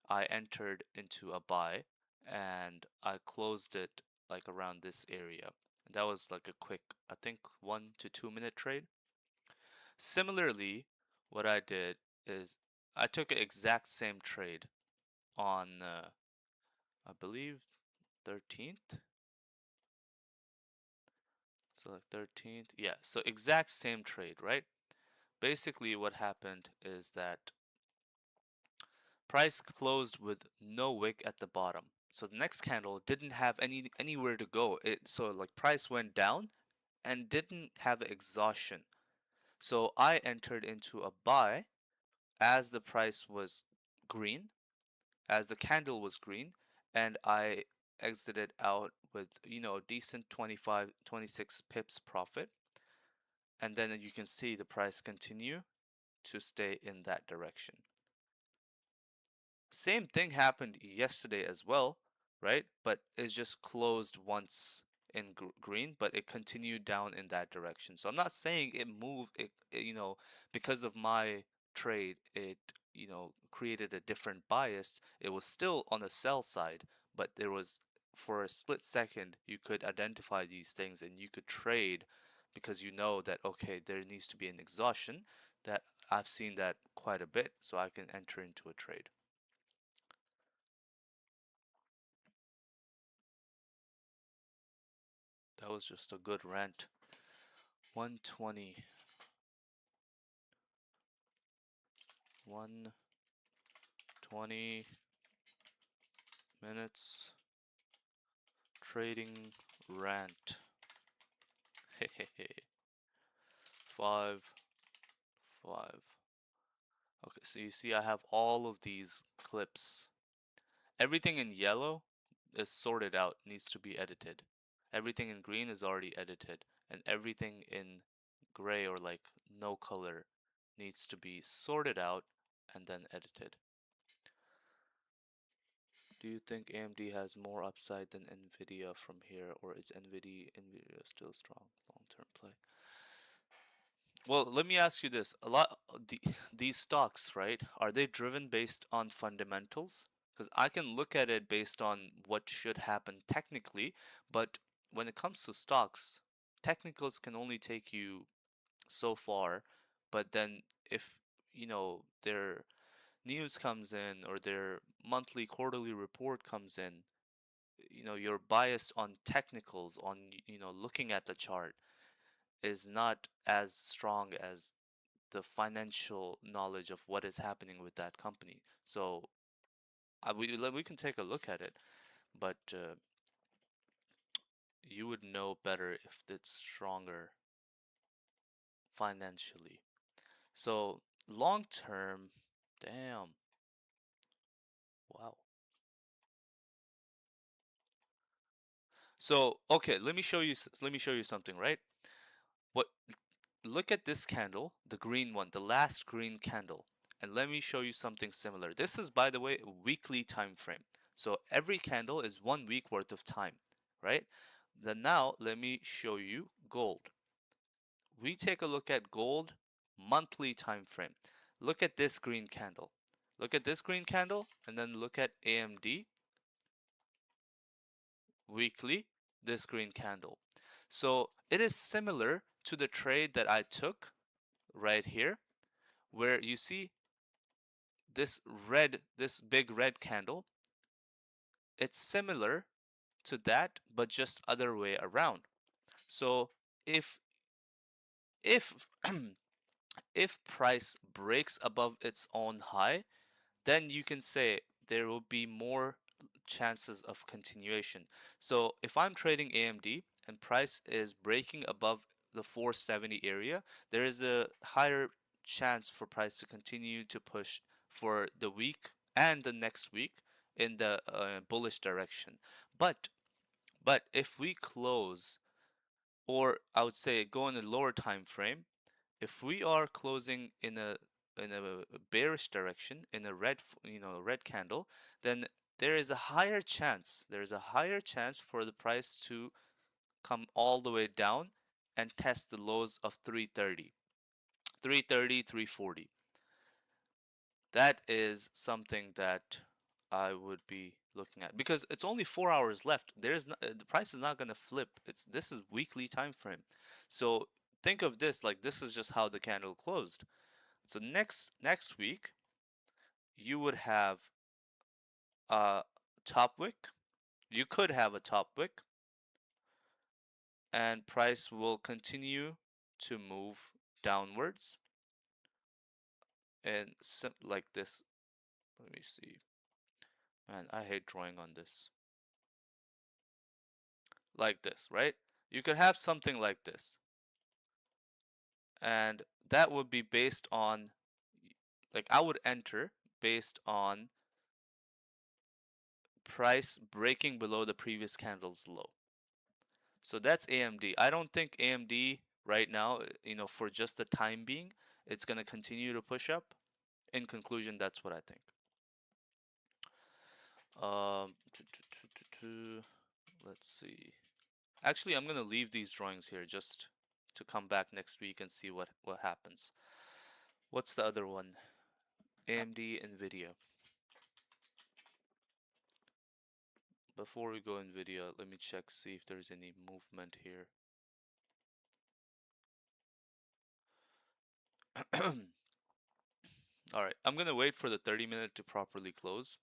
I entered into a buy and I closed it like around this area. And that was like a quick, I think 1 to 2 minute trade. Similarly, what I did is I took an exact same trade on, I believe, 13th. So like 13th, yeah. So exact same trade, right? Basically, what happened is that price closed with no wick at the bottom. So the next candle didn't have anywhere to go. So like price went down and didn't have exhaustion. So I entered into a buy as the price was green, as the candle was green, and I exited out with, decent 25, 26 pips profit. And then you can see the price continue to stay in that direction. Same thing happened yesterday as well, right? But it's just closed once in green, but it continued down in that direction. So I'm not saying it moved, because of my trade, it, created a different bias. It was still on the sell side, but there was, for a split second, you could identify these things and you could trade because you know that, okay, there needs to be an exhaustion. That I've seen that quite a bit, so I can enter into a trade. That was just a good rant. 120. 120 minutes trading rant. Hehehe. 5, 5. Okay, so you see I have all of these clips. Everything in yellow is sorted out, needs to be edited. Everything in green is already edited, and everything in gray or like no color needs to be sorted out and then edited. Do you think AMD has more upside than Nvidia from here, or is Nvidia still strong long-term play? Well, let me ask you this. A lot these stocks, right? Are they driven based on fundamentals? Because I can look at it based on what should happen technically, but when it comes to stocks, technicals can only take you so far, but then if, their news comes in or their monthly quarterly report comes in, your bias on technicals, on, looking at the chart is not as strong as the financial knowledge of what is happening with that company. So we can take a look at it, but you would know better if it's stronger financially. So long term, damn, wow. So okay, let me show you something, right? What Look at this candle, the green one, the last green candle, and let me show you something similar. This is, by the way, a weekly time frame. So every candle is 1 week worth of time, right? Then now let me show you gold. We take a look at gold monthly time frame. Look at this green candle. Look at this green candle, and then look at AMD weekly, this green candle. So it is similar to the trade that I took right here, where you see this big red candle. It's similar to that, but just other way around. So if if if price breaks above its own high, then you can say there will be more chances of continuation. So if I'm trading AMD and price is breaking above the 470 area, there is a higher chance for price to continue to push for the week and the next week in the bullish direction. But if we close, or I would say go in a lower time frame, if we are closing in a bearish direction, in a red candle, then there is a higher chance, for the price to come all the way down and test the lows of 330, 340. That is something that I would be looking at, because it's only 4 hours left. The price is not going to flip. This is weekly time frame. So think of this like this is just how the candle closed. So next week you would have a top wick. You could have a top wick, and price will continue to move downwards and like this. Let me see. Man, I hate drawing on this. Like this, right? You could have something like this. And that would be based on, like, I would enter based on price breaking below the previous candle's low. So that's AMD. I don't think AMD right now, for just the time being, it's going to continue to push up. In conclusion, that's what I think. Let's see. Actually, I'm going to leave these drawings here just to come back next week and see what happens. What's the other one? AMD, NVIDIA. Before we go NVIDIA, let me check, see if there's any movement here. Alright, I'm gonna wait for the 30-minute to properly close.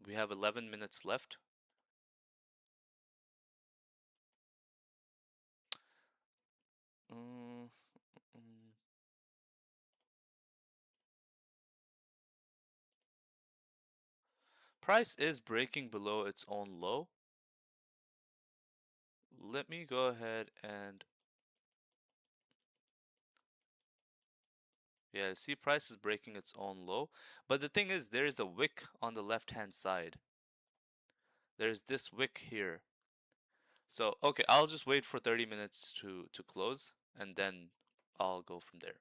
We have 11 minutes left. Price is breaking below its own low. Let me go ahead and... Yeah, see, price is breaking its own low. But the thing is, there is a wick on the left-hand side. There's this wick here. So, okay, I'll just wait for 30 minutes to close, and then I'll go from there.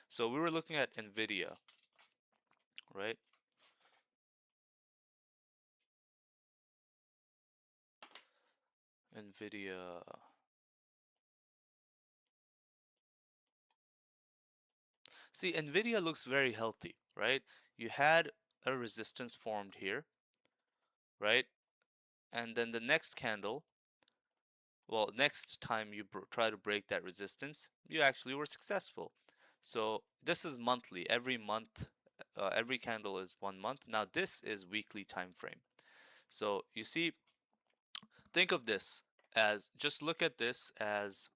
So we were looking at NVIDIA, right? NVIDIA. See, NVIDIA looks very healthy, right? You had a resistance formed here, right? And then the next candle, well, next time you try to break that resistance, you actually were successful. So this is monthly. Every month, every candle is 1 month. Now this is weekly time frame. So you see, think of this as, just look at this as,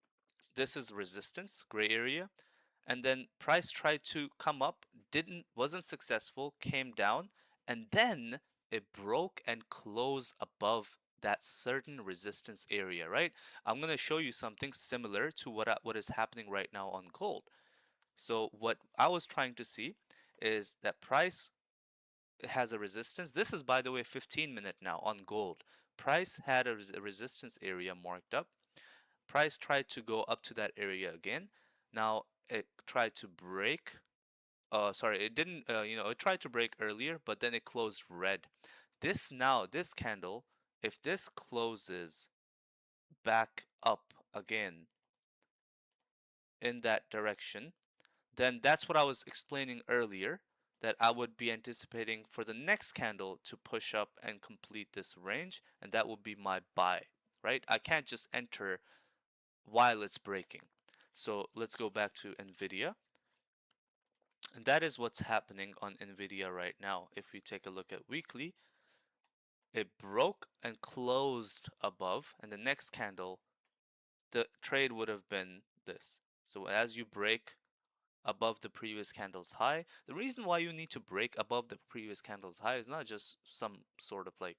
this is resistance, gray area, and then price tried to come up, wasn't successful, came down, and then it broke and closed above that certain resistance area, right? I'm going to show you something similar to what is happening right now on gold. So what I was trying to see is that price has a resistance. This is, by the way, 15-minute now on gold. Price had a resistance area marked up. Price tried to go up to that area again. Now it tried to break. Sorry, it didn't. It tried to break earlier, but then it closed red. This candle, if this closes back up again in that direction, then that's what I was explaining earlier, that I would be anticipating for the next candle to push up and complete this range, and that would be my buy, right? I can't just enter while it's breaking. So let's go back to NVIDIA. And that is what's happening on NVIDIA right now. If we take a look at weekly, it broke and closed above, and the next candle, the trade would have been this. So as you break above the previous candle's high, the reason why you need to break above the previous candle's high is not just some sort of like,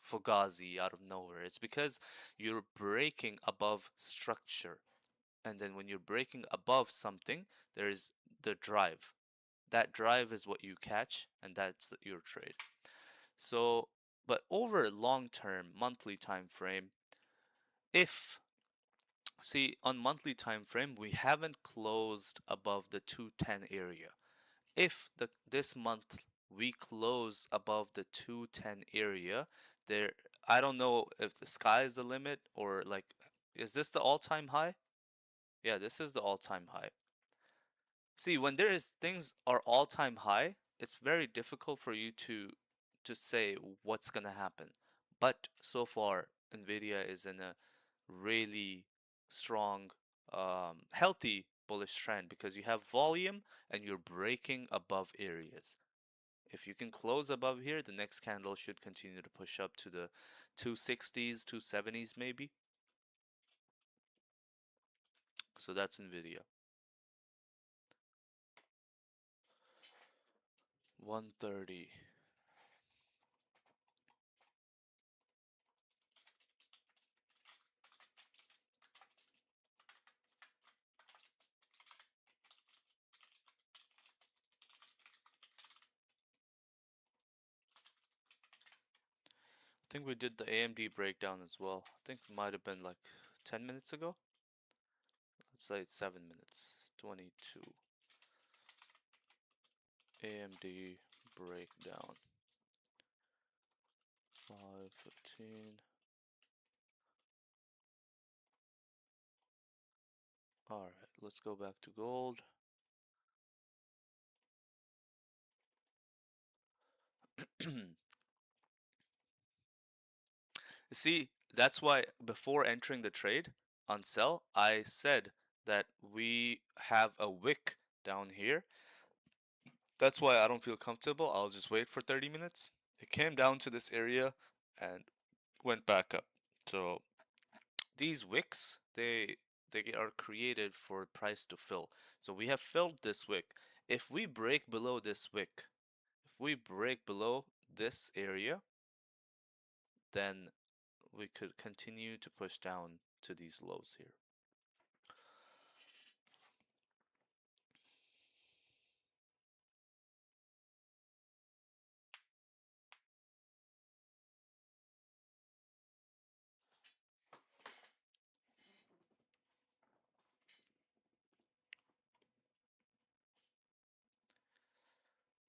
fugazi out of nowhere. It's because you're breaking above structure. And then when you're breaking above something, there's the drive. That drive is what you catch, and that's your trade. So, but over a long term, monthly time frame, if see on monthly time frame, we haven't closed above the 210 area. If this month we close above the 210 area, there, I don't know if the sky is the limit, or like, is this the all-time high? Yeah, this is the all-time high. See, when there is things are all-time high, it's very difficult for you to say what's gonna happen. But so far, Nvidia is in a really strong, healthy bullish trend because you have volume and you're breaking above areas. If you can close above here, the next candle should continue to push up to the 260s, 270s maybe. So that's Nvidia. 130. I think we did the AMD breakdown as well. I think it might have been like 10 minutes ago. Let's say 7 minutes. 22. AMD breakdown. 5:15. Alright, let's go back to gold. See, that's why before entering the trade on sell, I said that we have a wick down here. That's why I don't feel comfortable. I'll just wait for 30 minutes. It came down to this area and went back up. So these wicks, they are created for price to fill. So we have filled this wick. If we break below this wick, if we break below this area, then we could continue to push down to these lows here.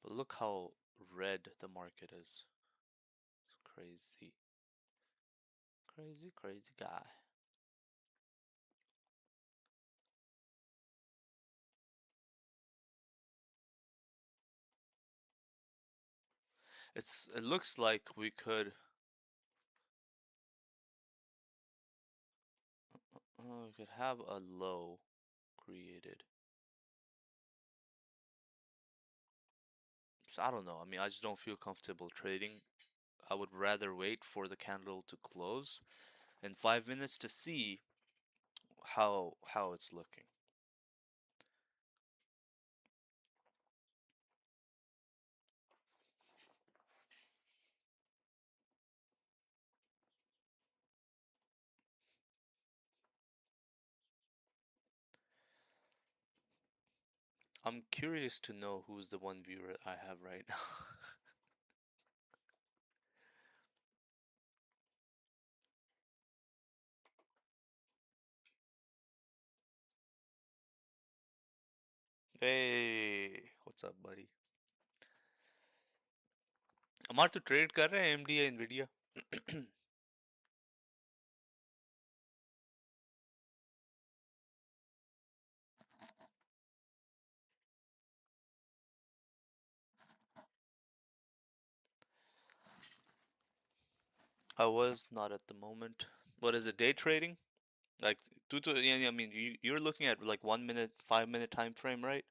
But look how red the market is. It's crazy. Crazy, crazy guy. It looks like we could we could have a low created. So I don't know. I mean, I just don't feel comfortable trading. I would rather wait for the candle to close in 5 minutes to see how it's looking. I'm curious to know who's the one viewer I have right now. Hey, what's up, buddy? अमार तो trade कर रहे हैं MD या Nvidia? I was not at the moment. What is it? Day trading? Like, yeah, I mean, you're looking at like 1 minute, 5 minute time frame, right?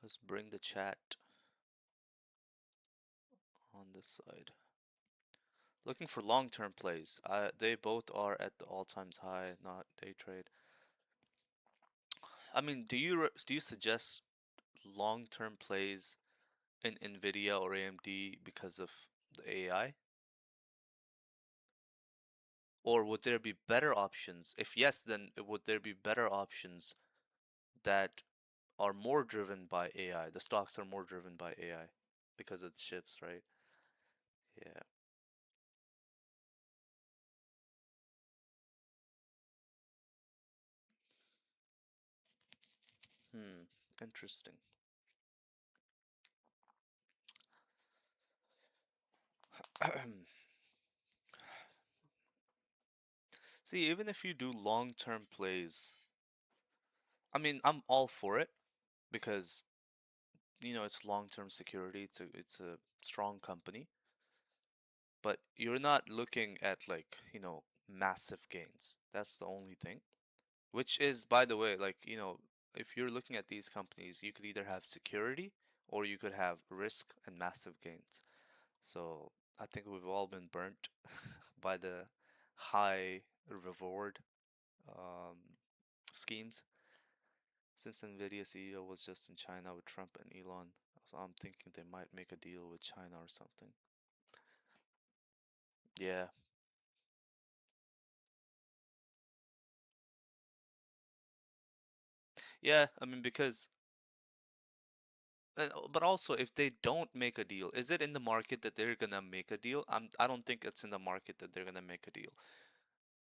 Let's bring the chat on this side. Looking for long-term plays. They both are at the all-times high, not day trade. I mean, do you suggest long-term plays in Nvidia or AMD because of the AI? Or would there be better options? If yes, then would there be better options that are more driven by AI? The stocks are more driven by AI because of the chips, right? Yeah. Hmm. Interesting. See, even if you do long-term plays, I mean, I'm all for it because it's long-term security. It's a strong company, but you're not looking at like, massive gains. That's the only thing. Which is, by the way, like, if you're looking at these companies, you could either have security or you could have risk and massive gains. So I think we've all been burnt by the high reward schemes since Nvidia CEO was just in China with Trump and Elon. So I'm thinking they might make a deal with China or something. Yeah. Yeah, I mean because but also if they don't make a deal, is it in the market that they're gonna make a deal? I don't think it's in the market that they're gonna make a deal.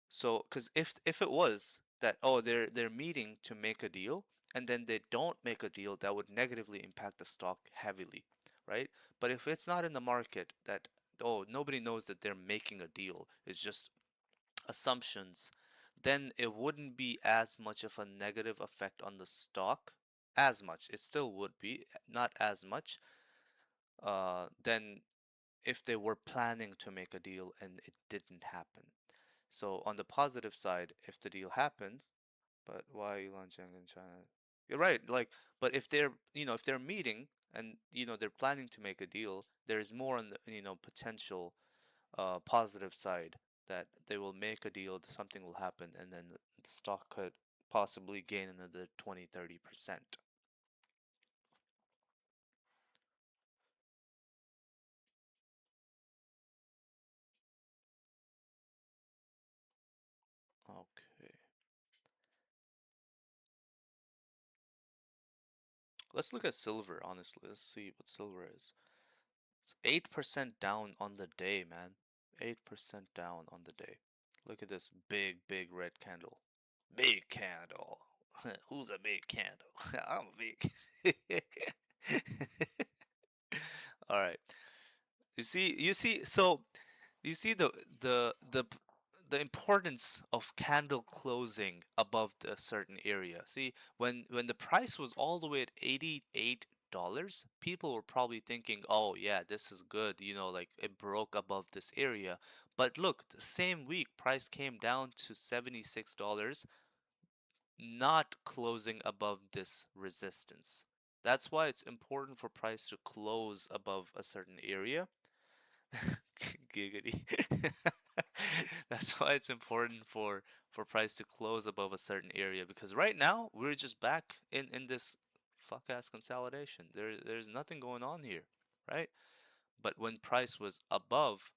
So, because if it was that, oh, they're meeting to make a deal and then they don't make a deal, that would negatively impact the stock heavily, right? But if it's not in the market that, oh, nobody knows that they're making a deal, it's just assumptions, then it wouldn't be as much of a negative effect on the stock as much. It still would be, not as much, than if they were planning to make a deal and it didn't happen. So on the positive side, if the deal happened, but why Elon Chang in China? You're right. Like, but if they're meeting and they're planning to make a deal, there's more on the potential positive side that they will make a deal, something will happen, and then the stock could possibly gain another 20-30%. Okay. Let's look at silver, honestly. Let's see what silver is. It's 8% down on the day, man. 8% down on the day. Look at this big, big red candle. Big candle. Who's a big candle? I'm a big. All right. So you see the importance of candle closing above the certain area. See, when the price was all the way at $88, people were probably thinking, "Oh yeah, this is good, like it broke above this area." But look, the same week price came down to $76, not closing above this resistance. That's why it's important for price to close above a certain area. Giggity. That's why it's important for price to close above a certain area because right now we're just back in this fuck ass consolidation. There's nothing going on here, right? But when price was above,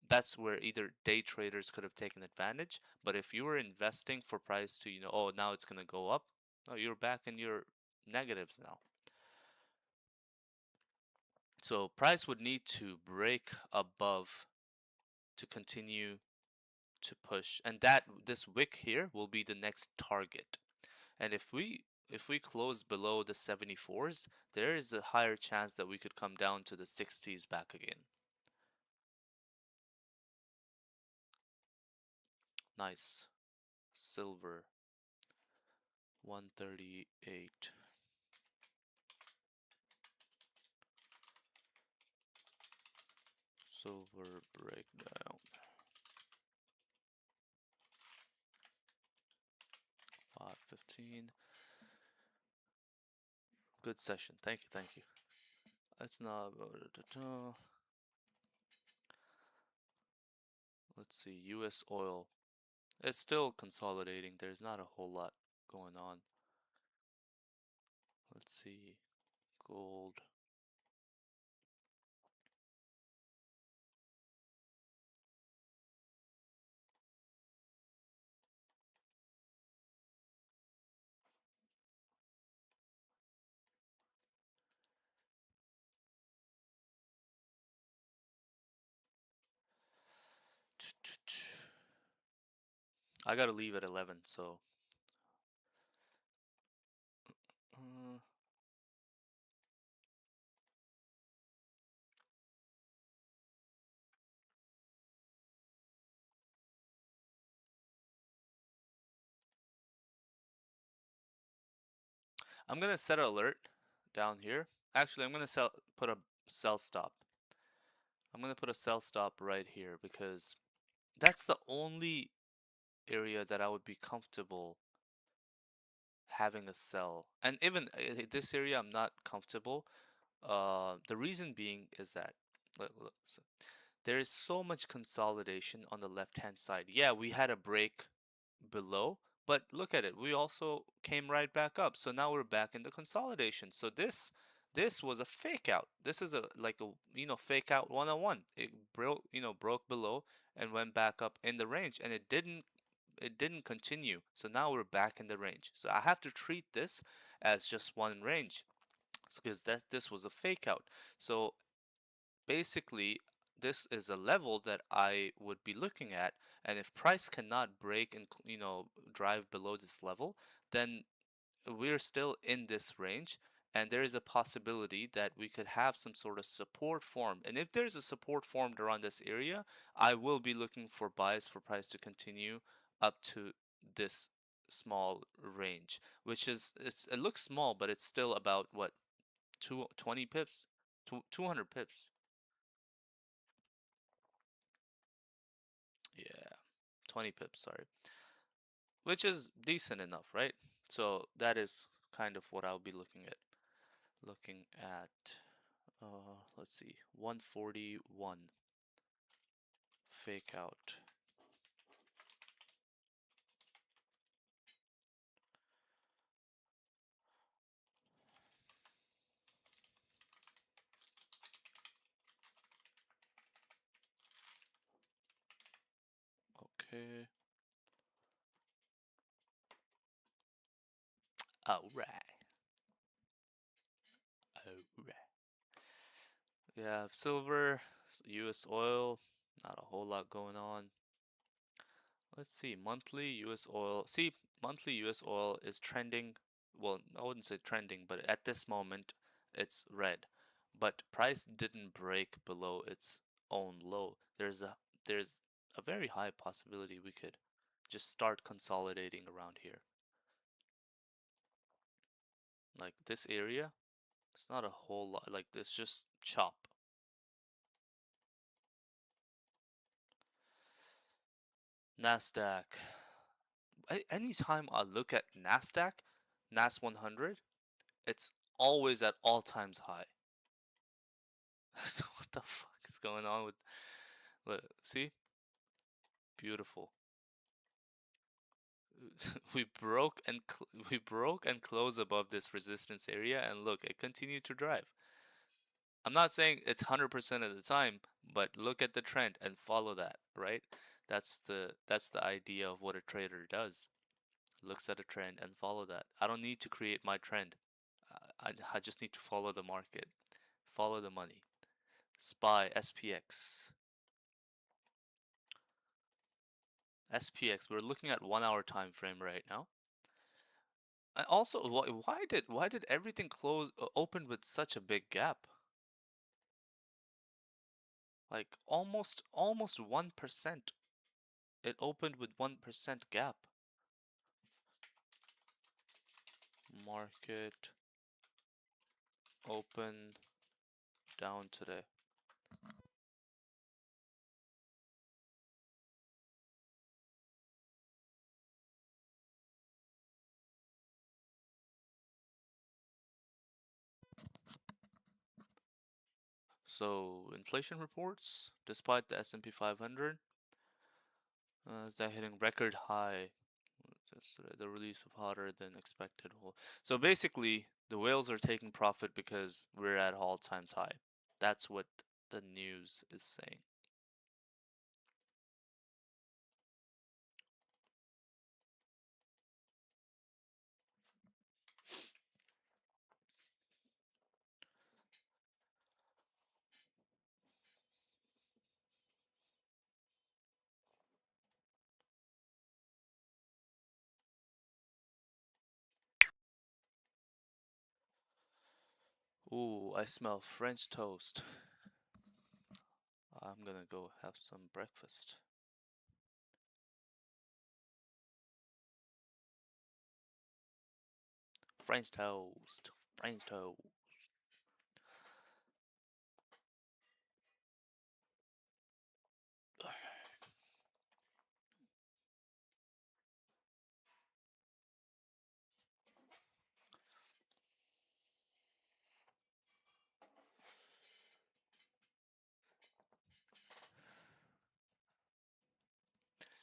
that's where either day traders could have taken advantage. But if you were investing for price to, oh, now it's gonna go up, no, you're back in your negatives now. So price would need to break above to continue to push, and that this wick here will be the next target. And if we close below the 74s, there is a higher chance that we could come down to the 60s back again. Nice. Silver 138. Silver breakdown. 515. Good session. Thank you, thank you. Let's not. Let's see. US oil. It's still consolidating. There's not a whole lot going on. Let's see. Gold. I gotta leave at 11, so. Uh, I'm gonna set an alert down here. Actually, I'm gonna put a sell stop. I'm gonna put a sell stop right here because that's the only area that I would be comfortable having a sell. And even this area, I'm not comfortable. The reason being is that so there is so much consolidation on the left-hand side. Yeah, we had a break below, but look at it. We also came right back up. So now we're back in the consolidation. So this was a fake out. This is a like a fake out 101. It broke below and went back up in the range, and it didn't continue. So now we're back in the range. So I have to treat this as just one range because this was a fake out. So basically this is a level that I would be looking at, and if price cannot break and drive below this level, then we're still in this range, and there is a possibility that we could have some sort of support formed. And if there's a support formed around this area, I will be looking for buys for price to continue up to this small range, which it looks small, but it's still about what, 20 pips, 200 pips. Yeah, 20 pips, sorry. Which is decent enough, right? So that is kind of what I'll be looking at. Looking at, let's see, 141 fake out. Okay. All right. All right. We have silver, US oil, not a whole lot going on. Let's see, monthly US oil. See, monthly US oil is trending. Well, I wouldn't say trending, but at this moment, it's red. But price didn't break below its own low. There's a very high possibility we could just start consolidating around here. Like this area, it's not a whole lot. Like this, just chop. Nasdaq. Anytime I look at Nasdaq, Nas 100, it's always at all times high. So what the fuck is going on with? Look, see, Beautiful. We broke and closed above this resistance area, and look, it continued to drive. I'm not saying it's 100% of the time, but look at the trend and follow that, right? That's the idea of what a trader does. Looks at a trend and follow that. I don't need to create my trend. I just need to follow the market, follow the money. SPY, SPX. SPX, we're looking at 1 hour time frame right now. And also, why did everything close open with such a big gap? Like almost 1%. It opened with 1% gap. Market open down today. So inflation reports, despite the S&P 500, is that hitting record high. The release of hotter than expected. So basically, the whales are taking profit because we're at all times high. That's what the news is saying. Ooh, I smell French toast. I'm gonna go have some breakfast. French toast. French toast.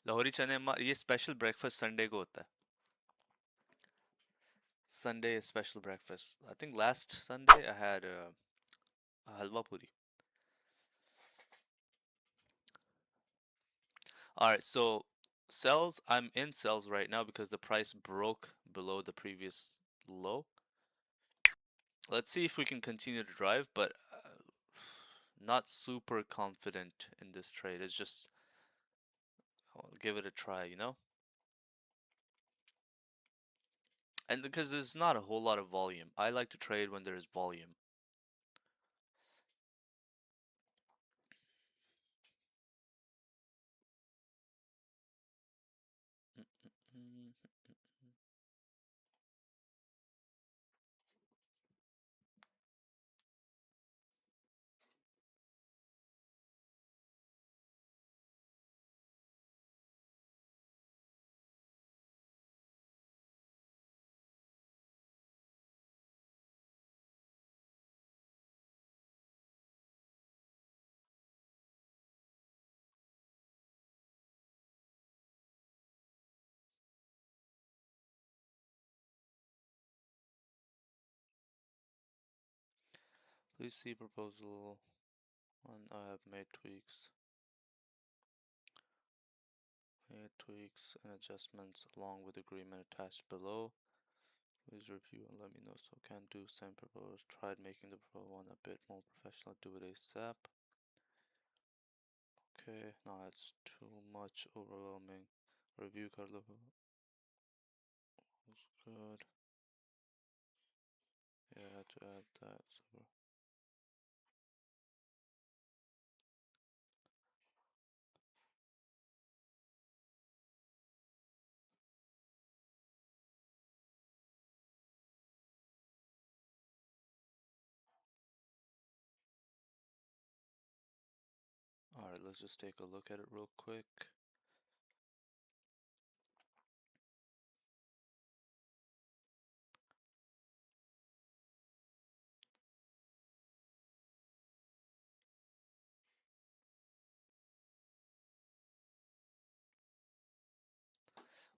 Lahori चने ये special breakfast Sunday को होता है. Sunday is special breakfast. I think last Sunday I had a halwa puri. Alright, so sells, I'm in sells right now because the price broke below the previous low. Let's see if we can continue to drive, but not super confident in this trade. It's just, I'll give it a try, you know? And because there's not a whole lot of volume. I like to trade when there's volume. Please see proposal when I have made tweaks. Made tweaks and adjustments along with agreement attached below. Please review and let me know so I can do same proposal. Tried making the proposal one a bit more professional. Do it ASAP. Okay, no, it's too much overwhelming. Review card level was good. Yeah, I had to add that. So alright, let's just take a look at it real quick.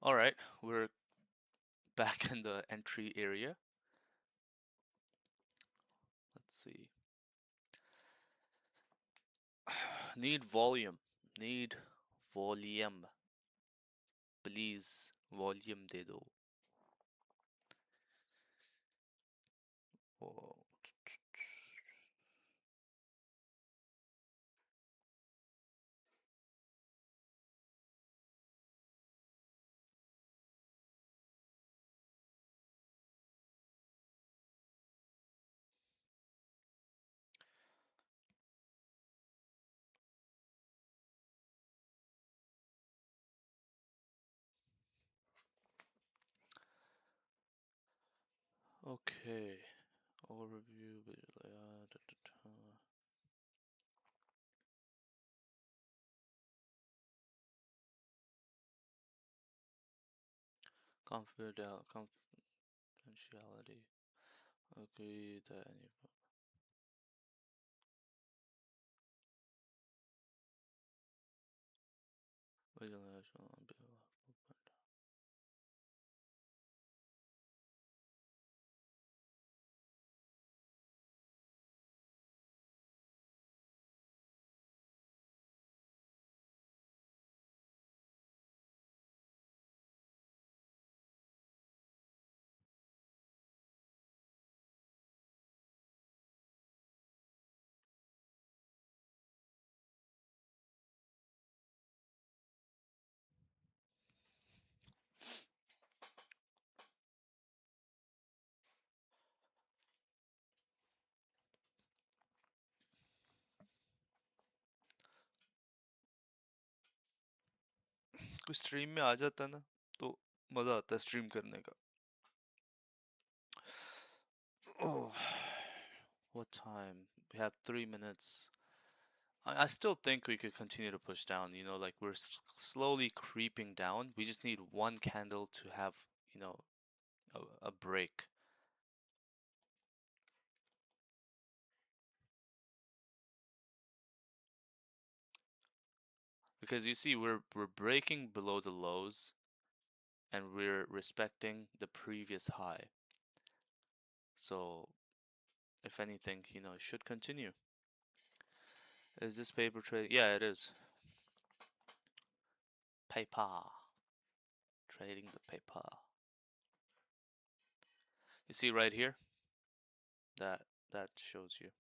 All right, we're back in the entry area. Let's see. Need volume. Need volume. Please, volume दे दो. Oh. Okay. Overview, video layout. Confidentiality. Agree that any visualization on कोई stream में आ जाता ना तो मजा आता है stream करने का. Oh, what time? We have 3 minutes. I still think we could continue to push down. You know, like we're slowly creeping down. We just need one candle to have, you know, a break. Because you see, we're breaking below the lows, and we're respecting the previous high. So, if anything, you know, it should continue. Is this paper trade? Yeah, it is. Paper. Trading the paper. You see right here? That shows you.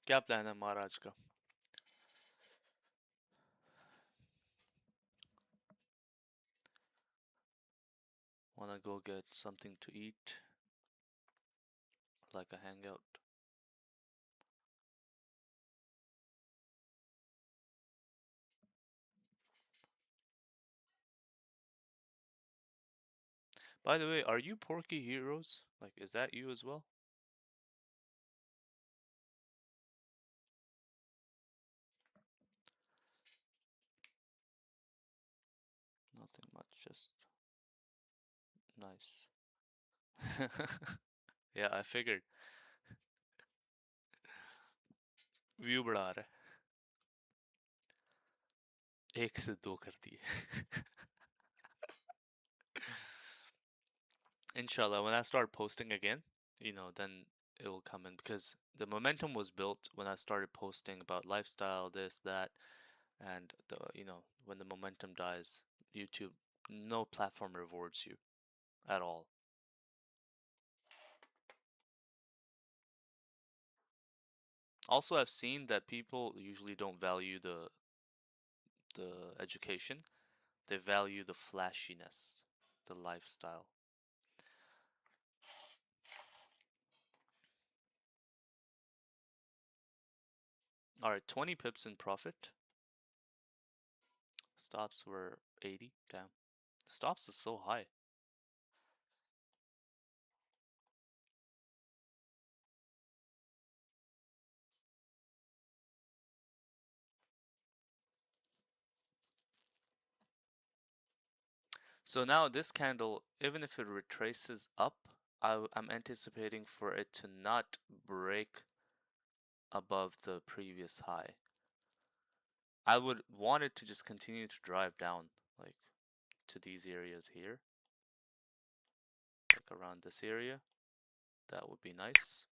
क्या plan है महाराज का? Wanna go get something to eat? Like a hangout? By the way, are you Porky Heroes? Like, is that you as well? Nothing much, just nice. Yeah, I figured. View बढ़ा रहा है. 1 से 2 कर दिए. Inshallah, when I start posting again, you know, then it will come in because the momentum was built when I started posting about lifestyle, this, that, and you know, when the momentum dies, YouTube, no platform rewards you at all. Also, I've seen that people usually don't value the education. They value the flashiness, the lifestyle. All right, 20 pips in profit. Stops were 80. Damn. Stops is so high. So now this candle, even if it retraces up, I'm anticipating for it to not break above the previous high. I would want it to just continue to drive down, like to these areas here, like around this area. That would be nice.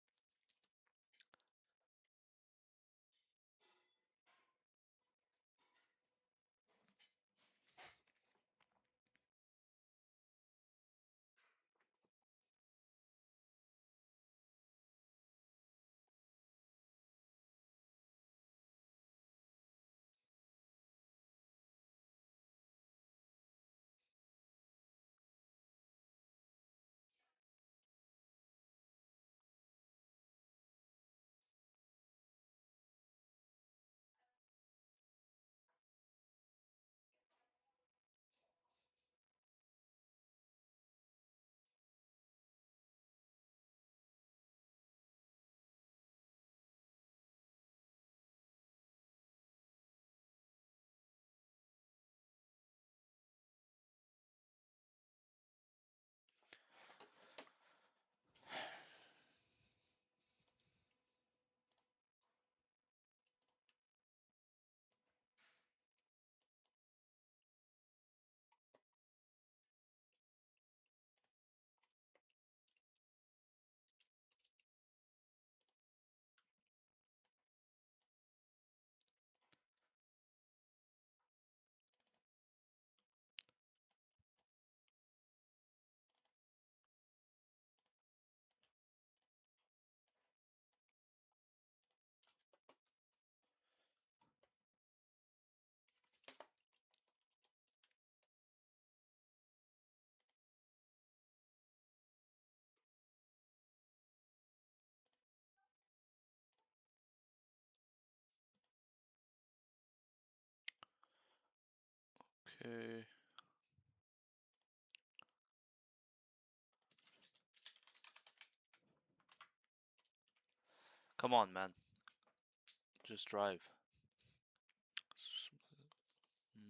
Okay. Come on, man. Just drive.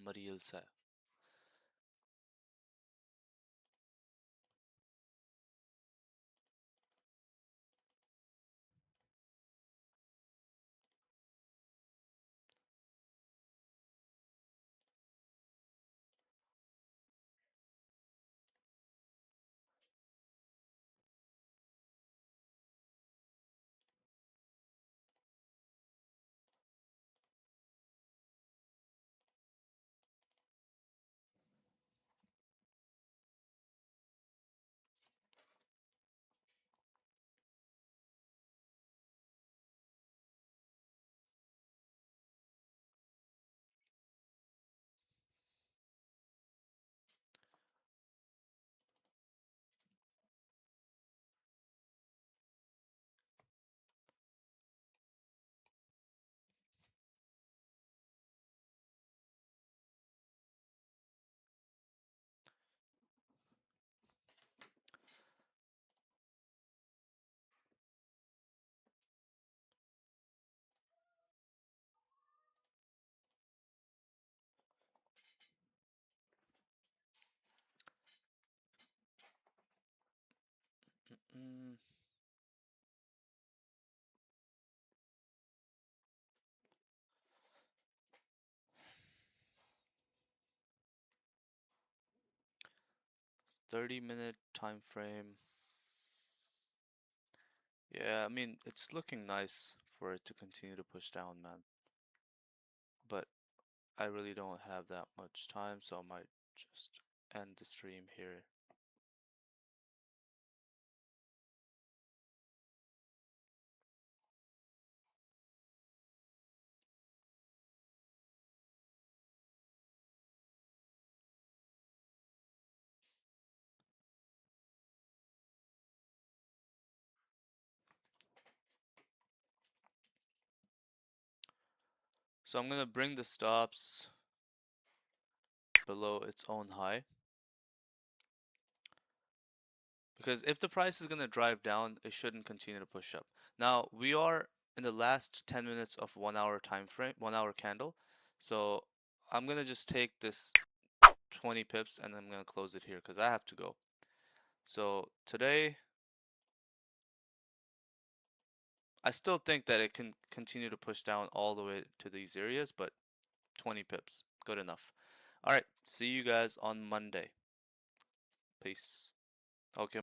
Marielsa. 30-minute time frame. Yeah, I mean, it's looking nice for it to continue to push down, man. But I really don't have that much time, so I might just end the stream here. So I'm gonna bring the stops below its own high. Because if the price is gonna drive down, it shouldn't continue to push up. Now we are in the last 10 minutes of 1 hour time frame, 1 hour candle. So I'm gonna just take this 20 pips, and I'm gonna close it here because I have to go. So today, I still think that it can continue to push down all the way to these areas, but 20 pips, good enough. All right, see you guys on Monday. Peace. Okay.